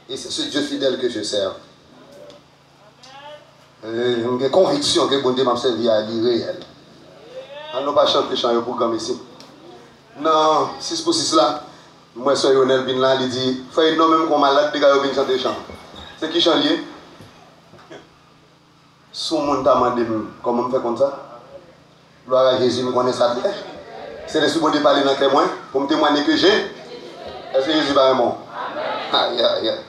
Et c'est ce Dieu fidèle que je sers. J'ai conviction que bon Dieu m'a servi à l'irréel. On n'a pas chanté chant au programme ici. Non, 6 pour 6 là, moi, soeur Yonel bin là, il dit, faut un homme même qu'on malade, dégage au bin chanter chant. C'est qui chant lié? Si on t'a demandé comment on fait comme ça, gloire à Jésus, me connaît ça. C'est le sous-bon de parler dans le témoin, pour me témoigner que j'ai. Est-ce que Jésus va mort? Aïe, aïe, aïe.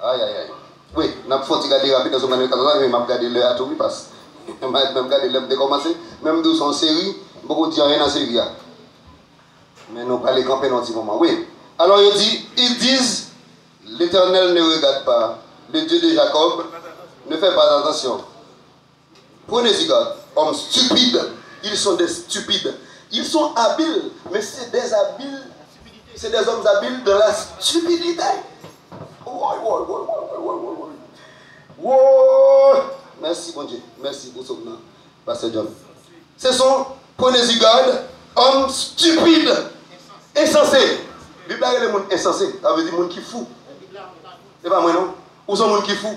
Aïe, aïe, aïe. Oui, on a fait regarder rapide dans ce moment, mais je vais regarder l'heure à tout, parce que je vais regarder l'heure de commencer. Même dans son série, beaucoup de gens rien dans la série. Mais nous allons camper dans un petit moment. Oui. Alors ils disent, l'Éternel ne regarde pas. Le Dieu de Jacob ne fait pas attention. Prenez-y garde. Hommes stupides. Ils sont des stupides. Ils sont habiles, mais c'est des habiles. C'est des hommes habiles de la stupidité. Merci, bon Dieu. Merci pour ce nom, Pasteur John. Ce sont, prenez-y garde, hommes stupides, insensés. La Bible a les gens insensés. Ça veut dire les gens qui fou. C'est pas moi, non? Où sont les gens qui fou?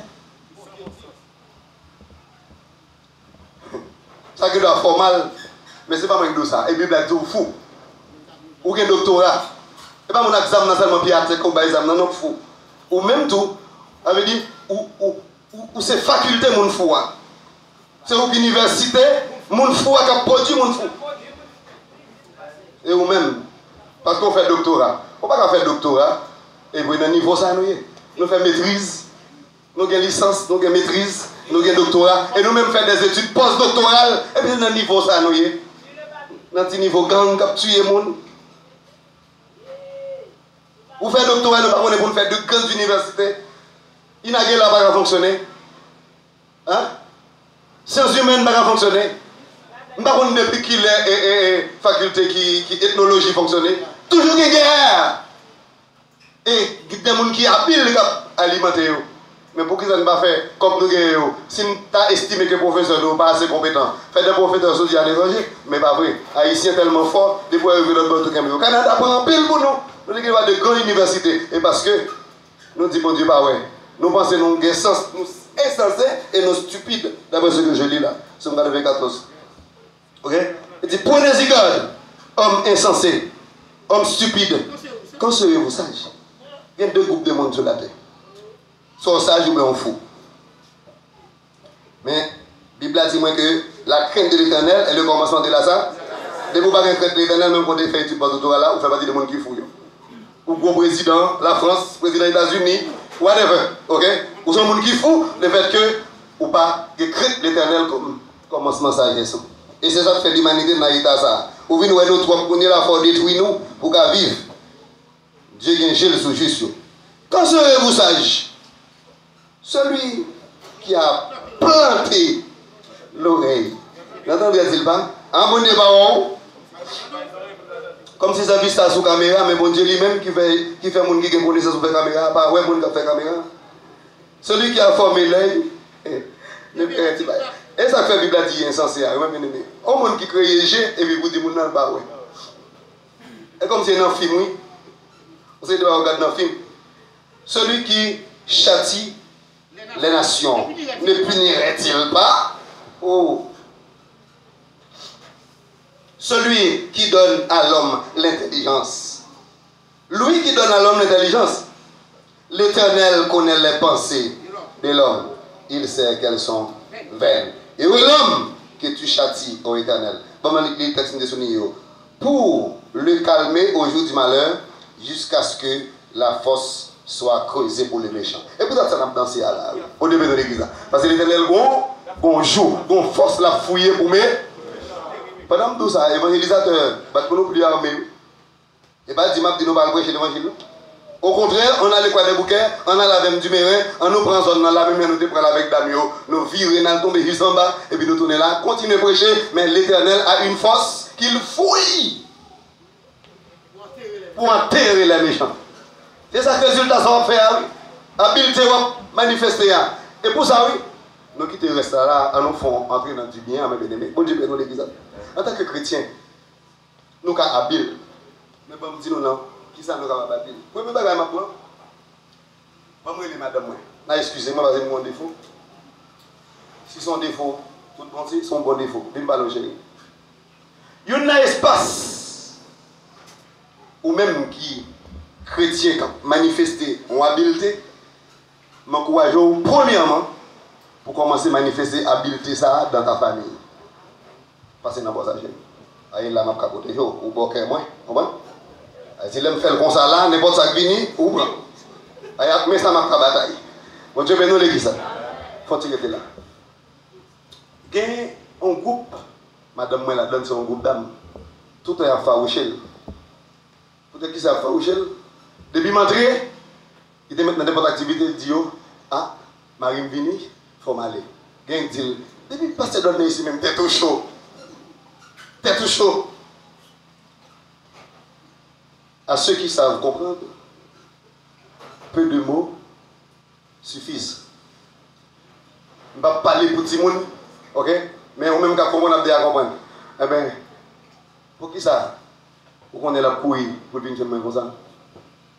Ça qui doit faire mal, mais c'est pas moi qui dis ça. Et la Bible a dit fou. Ou un doctorat. C'est pas mon examen seulement piatek ou ba examen non fou. Ou même tout, ça veut dire ou c'est faculté mon fou. C'est une université, mon fou qui a produit mon fou. Et ou même, parce qu'on fait doctorat. On ne peut pas faire doctorat et puis dans le niveau ça nous faisons maîtrise, nous avons licence, nous avons maîtrise, nous avons doctorat et nous-mêmes faisons des études postdoctorales et puis dans le niveau ça nous dans le niveau gang qui a tué les gens. Vous faites doctorat, nous ne pouvons pas faire de grandes universités. Il n'a pas fonctionner. Hein? Sciences humaines ne pas fonctionner. Nous ne pouvons pas depuis qu'il est faculté qui ethnologie fonctionner. Toujours une guerre. Et il y a des gens qui habiles à alimenter. Mais pour qu'ils ne pas faire comme nous gagnons, si nous avons estimé que les professeurs ne sont pas assez compétents, faites des professeurs sociaux à l'étranger, mais pas vrai. Haïtiens tellement forts, des fois ils veulent dans le Canada prend un pile pour nous. Nous avons de grandes universités. Et parce que nous disons, bon Dieu, pas ouais. Nous pensons que nous sommes sens, nous insensés et nous stupides, d'après ce que je lis là, sur le 14. Ok? Il dit, prenez-y garde, hommes insensés, hommes stupides. Quand serez-vous sages? Il y a deux groupes de monde sur la terre. Soit sage ou bien fou. Mais la Bible a dit moi que la crainte de l'Éternel est le commencement de la ça. De vous pas crainte de l'Éternel, même quand vous faites études postdoctorales là, vous faites partie des gens qui fouillent. Ou gros président, la France, président des États-Unis, whatever, ok? Ou sont des gens qui font le fait que, ou pas, que crainte l'Éternel comme commencement sagesse. Et c'est ça qui fait l'humanité dans l'état ça. Ou venez nous trois pour la faut détruire nous pour qu'à vivre. Dieu qui gèle sous juste. Quand serez-vous sage? Celui qui a planté l'oreille. N'entendez-il pas? En bon débat, comme si ça vit ça sous caméra, mais bon Dieu lui-même qui fait mon qui a connaissance sur la caméra, pas ouais mon qui fait caméra. Celui qui a formé l'œil, et ça fait Bible dit insensé, au monde qui crée G et puis vous dites mon nan pas ouais. Et comme c'est dans le film, oui. Vous savez de regarder dans le film. Celui qui châtie les nations, ne punirait-il pas? Oh. Celui qui donne à l'homme l'intelligence. Lui qui donne à l'homme l'intelligence. L'Éternel connaît les pensées de l'homme. Il sait qu'elles sont vaines. Et oui, l'homme que tu châties, ô Éternel. Pour le calmer au jour du malheur, jusqu'à ce que la fosse soit creusée pour les méchants. Et pour ça, ça n'a pas dansé au début de l'église. Parce que l'Éternel, bonjour, bon force la fouiller pour mes. Pendant tout ça, évangélisateur, parce que nous plus armés. Et pas dire que nous pas prêcher l'évangile. Au contraire, on a les quoi des bouquets, on a la même du mérin, on nous prend zone dans la même, nous prend avec Damio, nous virons, nous tombons juste en bas, et puis nous tournons là, continuons à prêcher, mais l'Éternel a une force qu'il fouille pour enterrer les méchants. C'est ça que le résultat ça va faire, oui. Habileté va manifester. Et pour ça, oui, nous quittons rester là, nous faisons entrer dans du bien, mes bien-aimés. Bon Dieu, nous l'église. En tant que chrétiens, nous sommes habiles. Mais bon, dis-nous non, qui ça nous sommes habiles? Vous pouvez me bagarrer ma pointe? Moi, je suis madame. Excusez-moi, parce que c'est mon défaut. Si son défaut, tout le monde sait, son bon défaut. Bim ballon, chérie. Il y a un espace, ou même qui chrétiens manifester en habileté, m'encourage premièrement pour commencer à manifester habileté ça dans ta famille. Parce que dans votre chaîne. Aïe là m'a capoté ou boquer moins, comprends? Si l'aime faire comme ça là, n'importe ça qui vient, ou prend. Mais ça m'a fait bataille. Bon Dieu, nous l'église. Faut-il être là. Il y a un groupe, madame, moi, là-dedans, c'est un groupe d'âmes. Tout est à faroucher. Peut-être qui c'est à faroucher. Depuis m'entrer, il était maintenant n'importe activité, il dit, ah, Marie me vini, il faut m'aller. Il y a un deal. Depuis que pasteur donne ici même, t'es tout chaud. T'es tout chaud. À ceux qui savent comprendre, peu de mots suffisent. Je ne vais pas parler pour tout le monde, ok? Mais on même quand on a bien à comprendre. Eh bien, pour qui ça? Pour qu'on ait la couille pour venir chez moi comme ça?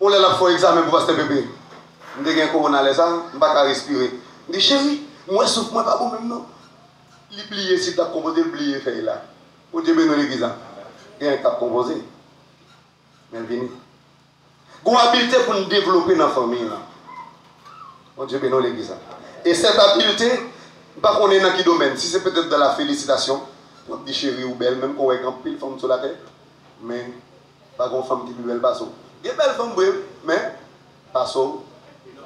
On a la fois examen pour passer bébé. Je dis qu'on a ça, je ne vais pas respirer. Je dis chérie, moi souffle, moi pas bon même non. L'oublier si tu as composé, l'oublier fait là. Pour Dieu bénir l'église. Il y a un cap composé. Mais elle vient. Il y a une habileté pour nous développer dans la famille. Pour Dieu bénir l'église. Et cette habileté, pas qu'on est dans quel domaine. Si c'est peut-être de la félicitation, pour dire chérie ou belle, même qu'on a un pile femme sur la tête, mais pas qu'on femme qui est belle basso. Il y a une belle femme brève, mais basso,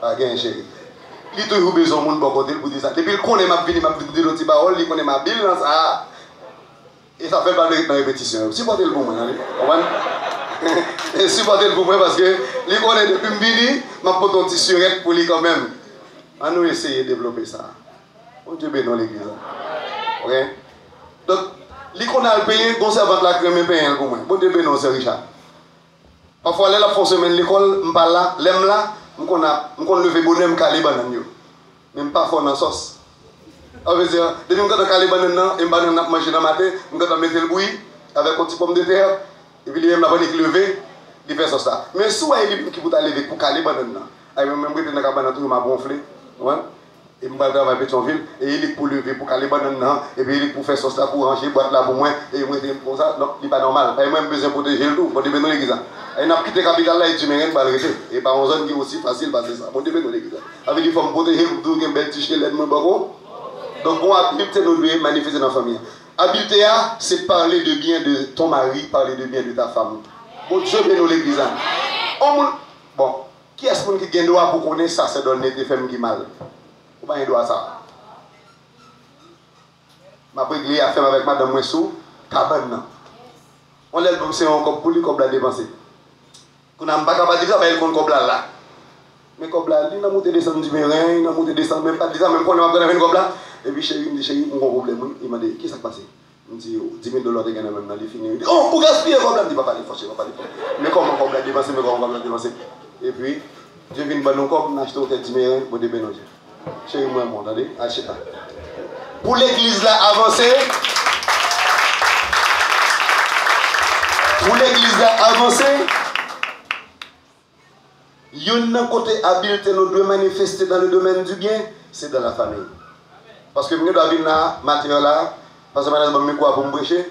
pas gain chérie. Il y a toujours besoin de monde pour côté pour dire ça. Depuis qu'on est ma vie, ma vie de l'autre parole, il connaît ma bille dans ça. Et ça fait pas de répétition. Supportez-le pour moi, et supportez-le pour moi parce que il connaît depuis que je suis ma porte un petit surette pour lui quand même. On nous essayer de développer ça. On Dieu bénit l'église. Ok? Donc, les qu'on a le payé, on servante la crème et paye pour moi. Bon Dieu bénit, c'est Richard. Parfois, là, la fois semaine, l'école, je parle là, l'aime là, je connais lever bonhomme calé banane. Même pas fort dans la sauce. Ça veut dire, depuis que je calé banane, je vais manger dans le matin, je vais mettre le bouilli avec un petit pomme de terre, et puis il va lever, il fait sauce là. Mais si vous avez qui peut lever pour caler banane, je vais même rester dans la cabane, je vais gonfler. Et je vais travailler à Pétionville, et il est pour lever, pour caler banane, et puis il est pour faire sauce là, pour ranger boîte là pour moi, et moi je comme ça, non, il n'est pas normal. Et moi, je besoin de protéger le tout, pour dire non l'église. Et on a quitté la capitale là, et tu m'as rien de rester. Et par une zone qui est aussi facile, parce que ça, pour dire non l'église. Avec il faut me protéger, pour tout, une belle tige, l'aide moi, donc, on a habileté nous devons manifester dans la famille. Habileté, c'est parler de bien de ton mari, parler de bien de ta femme. Bon Dieu bénit l'église. Bon, qui est-ce qui a un droit pour connaître ça, c'est donner des femmes qui mal? Ou pas un droit à ça? Ma brigade a fait avec madame Mouessou, cabane. On l'a dit, c'est un cop pour lui, comme la dépenser. Quand on n'a pas capable de dire ça, il compte comme là. Mais comme là, il a monté descendre du terrain, il a monté descendre, même pas de ça, même quand on a pris comme là. Et puis chérie, il me dit, chérie, on a un problème. Il m'a dit, qu'est-ce qui s'est passé? Il me dit, 10 000 $, il y a même dans les finis. Il dit, oh, pour gaspiller comme là. Il dit, pas parler fort, je ne vais pas parler fort. Mais comment on va dépenser, mais comment on va dépenser? Et puis, je viens de me dire, on a acheté au tête du terrain pour des bénéfices. Chérie, moi, attendez, achetez. Pour l'église là, avancer. Pour l'église là, avancer. Il y a un côté habileté, nous devons manifester dans le domaine du bien, c'est dans la famille. Parce que nous devons venir matériel là, parce que maintenant, je quoi pour me prêcher,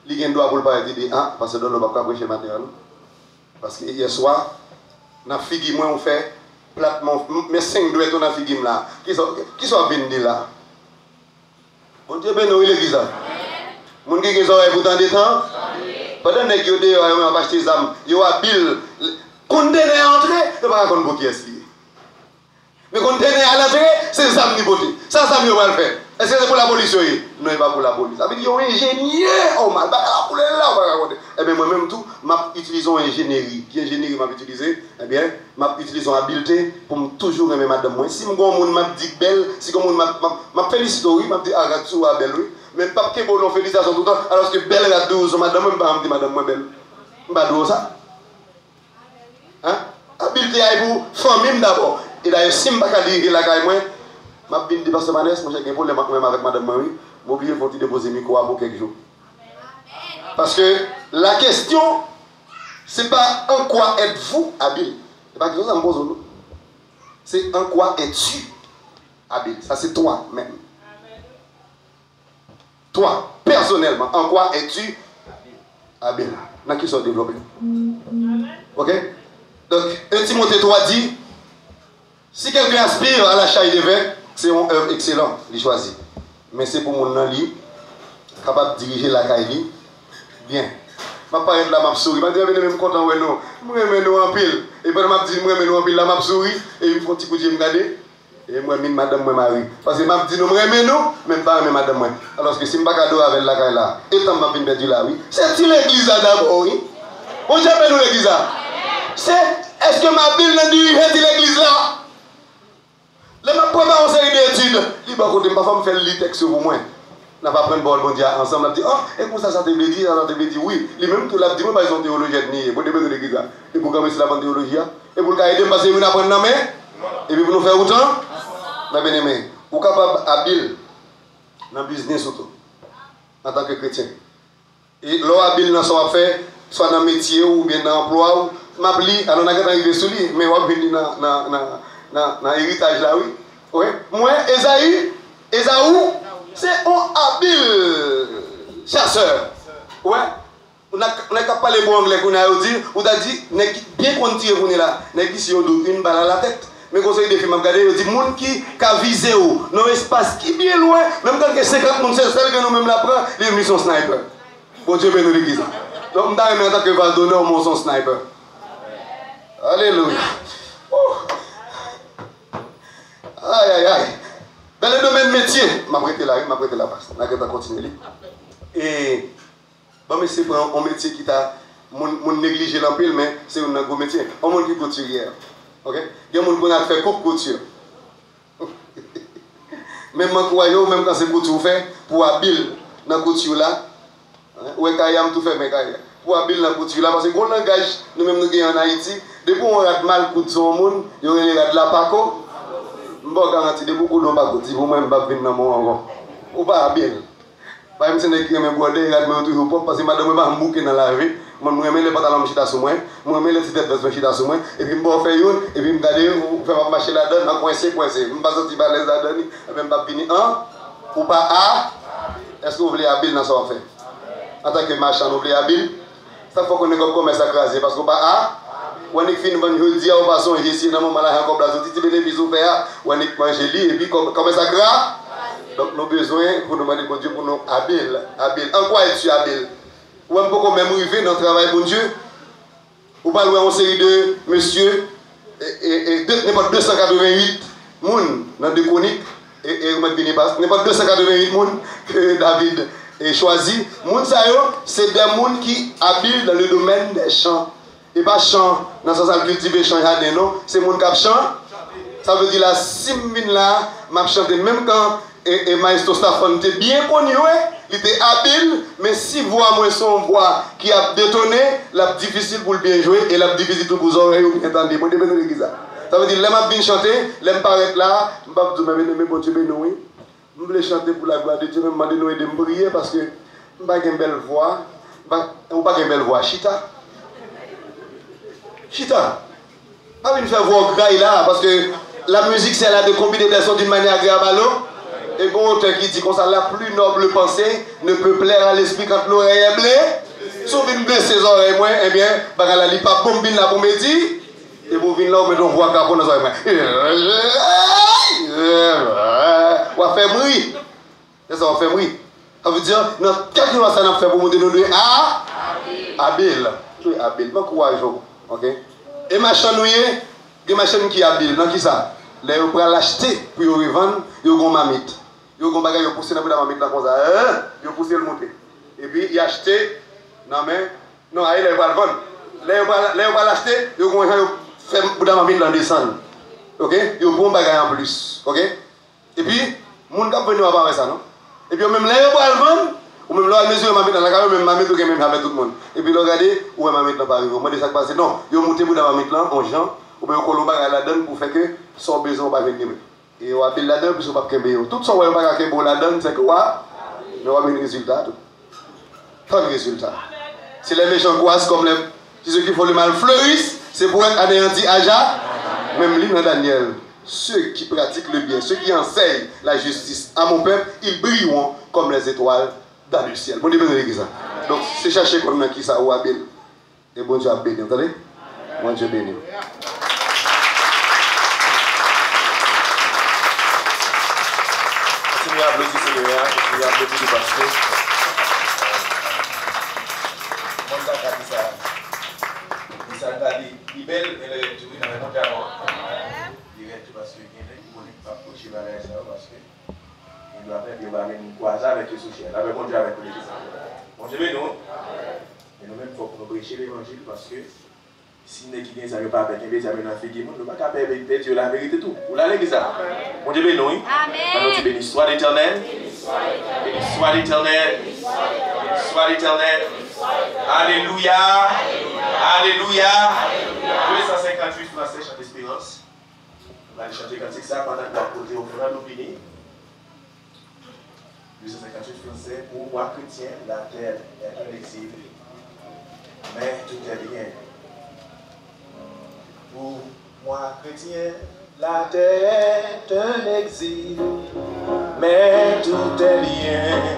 il y a un droit pour le parler, dit, ah, parce que nous ne pouvons pas prêcher matériel. Parce que hier soir, dans la figue, moi, on fait platement, mais 5 doigts dans la figue là. Qui sont venus là? Bon Dieu, ben nous, l'église. Mon qui ont des oreilles pour tant de temps, pendant que vous avez acheté des âmes, vous avez habile. Quand on est entré, ce n'est pas qu'on est qui est. Mais quand on est à l'entrée, c'est ça qui beauté. Ça, ça va le faire. Est-ce que c'est pour la police? Non, ce n'est pas pour la police. Ça veut dire qu'il y a un ingénieur. Oh, mal, pour là, on va raconter. Eh bien, moi-même, tout, j'utilise ingénierie. Qui ingénierie m'a utilisé? Eh bien, j'utilise une habileté pour toujours aimer madame. Moi, si mon monde m'a dit belle, si mon monde m'a félicité, oui, m'a dit arrête tout à belle, oui. Mais pas que bon, félicitations tout le temps, alors que belle a 12, madame, m'a dit madame, moi belle. Je ne sais ça. Hein? Habileté pour famille d'abord. Et d'ailleurs, si je ne peux pas dire la caille, moi, je vais dire parce que j'ai un problème avec madame Marie, je vais oublier de déposer le micro pour quelques jours. Parce que la question, ce n'est pas en quoi êtes-vous habile. Ce n'est pas quelque chose à me poser. C'est en quoi es-tu habile. Ça, c'est toi-même. Toi, personnellement, en quoi es-tu habile? Dans qui sont développés. Ok? Donc, 1 Timothée 3 dit, si quelqu'un aspire à la chaille de vin, c'est une œuvre excellente, il choisit. Mais c'est pour mon nom, capable de diriger la caille, bien. Je ne pas là, je souris. Je dis, je suis content, je suis en pile. Et pendant que je dis, je suis en pile, là, je souris. Et il me fait un petit coup de me regarder. Et moi, madame, moi, Marie. Parce que je dis, nous, même pas madame, moi. Alors que si je ne suis pas cadeau avec la caille là, et tant que je suis là, oui. C'est l'église d'abord, oui. On jamais nous l'église là. Est-ce que ma Bible n'a dit l'église là? Les ma première en série d'études, il va côté, ma femme fait le texte sur moi. On va prendre bon Dieu ensemble, on a dit, oh, et pour ça, ça te veut dire, ça te veut dire, oui. Les mêmes tout l'a dit, moi, ils ont théologie, pour début de l'église là. Et pour commencer la bonne théologie, et pour le aider, parce que vous n'apprenez pas, et puis pour nous faire autant, ma bien-aimée, vous êtes capable habile dans le business surtout, en tant que chrétien. Et l'eau habile dans son affaire, soit dans le métier ou bien dans l'emploi, m'appli, alors on a arrivé sur lui, mais on va venir dans l'héritage là, oui. Oui. Moi, Esaü, c'est un habile chasseur. Ouais. On a pas les bons anglais qu'on a dit, on a dit, bien qu'on tire pour nous là, n'est qui si on donne une balle à la tête. Mais conseil des films, regardez, on dit, monde qui a visé dans l'espace qui est bien loin, même quand il y a 50 personnes, c'est celle que nous même la prenons, les missions sniper. Bon Dieu bénisse l'église. Donc, on a en tant que Valdonneur, on son sniper. Alléluia. Aïe, aïe, aïe. Dans le domaine métier, je vais prêter la passe. Je vais continuer. Et, bon, mais c'est un métier qui t'a négligé l'empile, mais c'est un gros métier. Un monde qui couturière. Ok? Il y a un monde qui a fait couture. Même quand c'est couture fait, pour habile dans la couture là, ou est tout fait, mais pour habile dans la couture là, parce que gros langage, nous-mêmes nous gagnons en Haïti, depuis on rate mal couture au monde, il y a de la paco. Je ne garantis pas beaucoup de gens qui vous même pas venir dans mon encore. Ou pas habile. Par exemple, si je me borde, je me toujours propre parce que madame me pas bouquer dans la rue. Moi, je me mets les pantalons chita sur moi, je me mets les petites têtes chita sur moi, et puis je me fais une, et puis je me regarde, je fais ma marcher là-dedans, je coincé. Je ne pas sortir par les là-dedans, je ne pas venir un, ou pas A. Est-ce que vous voulez habile dans ce qu'on fait? En tant que marchand, vous voulez habile? Ça faut qu'on ait comme commerce à craser, parce que pas A. On est fini, on dit à passons, j'ai essayé dans mon malade, encore la sortie, bénéfice ou faire, on est mangé lit, et puis commerce à craser. Donc nous avons besoin pour nous demander bon Dieu pour nous habile. En quoi es-tu habile? Ou un peu comme même arriver dans le travail bon Dieu? Ou pas loin en série de monsieur et n'importe 288 moun dans deux chroniques et vous venez pas n'importe 288 moun que David a choisi. Moun ça c'est des moun qui habiles dans le domaine des champs. Et pas champ dans le sens de cultiver champ jardin non, c'est moun qui chant. Ça veut dire la simine là, m'a chanté même quand et Maestro Staffan était bien connu, il était habile, mais si voix moins son voix qui a détonné, la difficile pour le bien jouer et la difficile pour vous oreilles ou bien entendre. Ça veut dire, l'aime bien chanter, l'aime paraître là, je ne vais pas vous dire, mais bon Dieu, béni, je voulais chanter pour la gloire de Dieu, je me demande de me prier parce que je n'ai pas une belle voix, ou pas une belle voix, Chita. Chita. Pas une faire voix graille là, parce que la musique, c'est là de combiner des sons d'une manière agréable. Et bon auteur qui dit comme ça, la plus noble pensée ne peut plaire à l'esprit quand l'oreille est blée. Si vous venez blesser ses oreilles, moi, eh bien, la li pas bombine là pour me dire. Et vous venez là, vous mettez une voix capot dans les oreilles. On va faire bruit. C'est ça, on fait bruit. Ça veut dire, qu'est-ce que nous avons fait pour monter nos deux? Ah, habile. Tu es habile. Bon courage. Ok? Et ma chanouille, des machines qui est habile. Non, qui ça? Là, vous pouvez l'acheter pour vous revendre, vous avez une mamite. Vous avez une bagarre, vous poussez dans la mamite là comme ça. Vous poussez le monter. Et puis, il acheté, non mais, non, il va le vendre. Là, vous va l'acheter, vous faire pour la mamite là descendre. Ok? Vous avez une bagarre en plus. Ok? Et puis, les gens qui viennent avec ça, non? Et puis, même là, vous va le vendre, ou même là, mesure mamite dans la caméra, même mamite, vous avez même avec tout le monde. Et puis, regardez, où est mamite là, pas arrivé. Moi, ça passe. Non, vous montez pour la mamite là, en gens. Ou bien vous avez la donne pour faire que son besoin va venir. Et vous avez la donne pour ne pas kembe. Tout ça, vous avez la donne, c'est quoi? Mais vous avez un résultat. Pas de résultat. Si les méchants croissent comme les. Si ceux qui font le mal fleurissent, c'est pour être anéanti à jamais. Même lui, dans Daniel, ceux qui pratiquent le bien, ceux qui enseignent la justice à mon peuple, ils brilleront comme les étoiles dans le ciel. Bon Dieu bénisse ça. Donc, c'est chercher comme qui ça ou habile. Et bon Dieu a béni. Vous entendez? Bon Dieu béni. Continuez à applaudir Seigneur, continuez à applaudir le pasteur. Ça va dire, belle, elle est toujours dans le monde d'avant. Direct parce que il ne pas approcher ça parce que il doit faire des une croisade avec les soucis. Là, mon Dieu avec l'église. Mon Dieu, non. Mais nous-mêmes, il faut que nous prêchions l'évangile parce que si nous ne sommes pas avec les amis dans la figure, nous ne pouvons pas avec Dieu la vérité tout. Vous l'avez l'église. Mon Dieu, non. Amen. Nous bénis soit l'Éternel. Béni soit l'Éternel. Béni soit l'Éternel. Alléluia. Alléluia. 258 français, chant d'espérance. On va aller chanter comme ça pendant que vous posez au front de l'opinion. 258 français. Pour moi, chrétien, la terre est un exil. Mais tout est bien. Pour moi, chrétien, la terre est un exil. Mais tout est bien.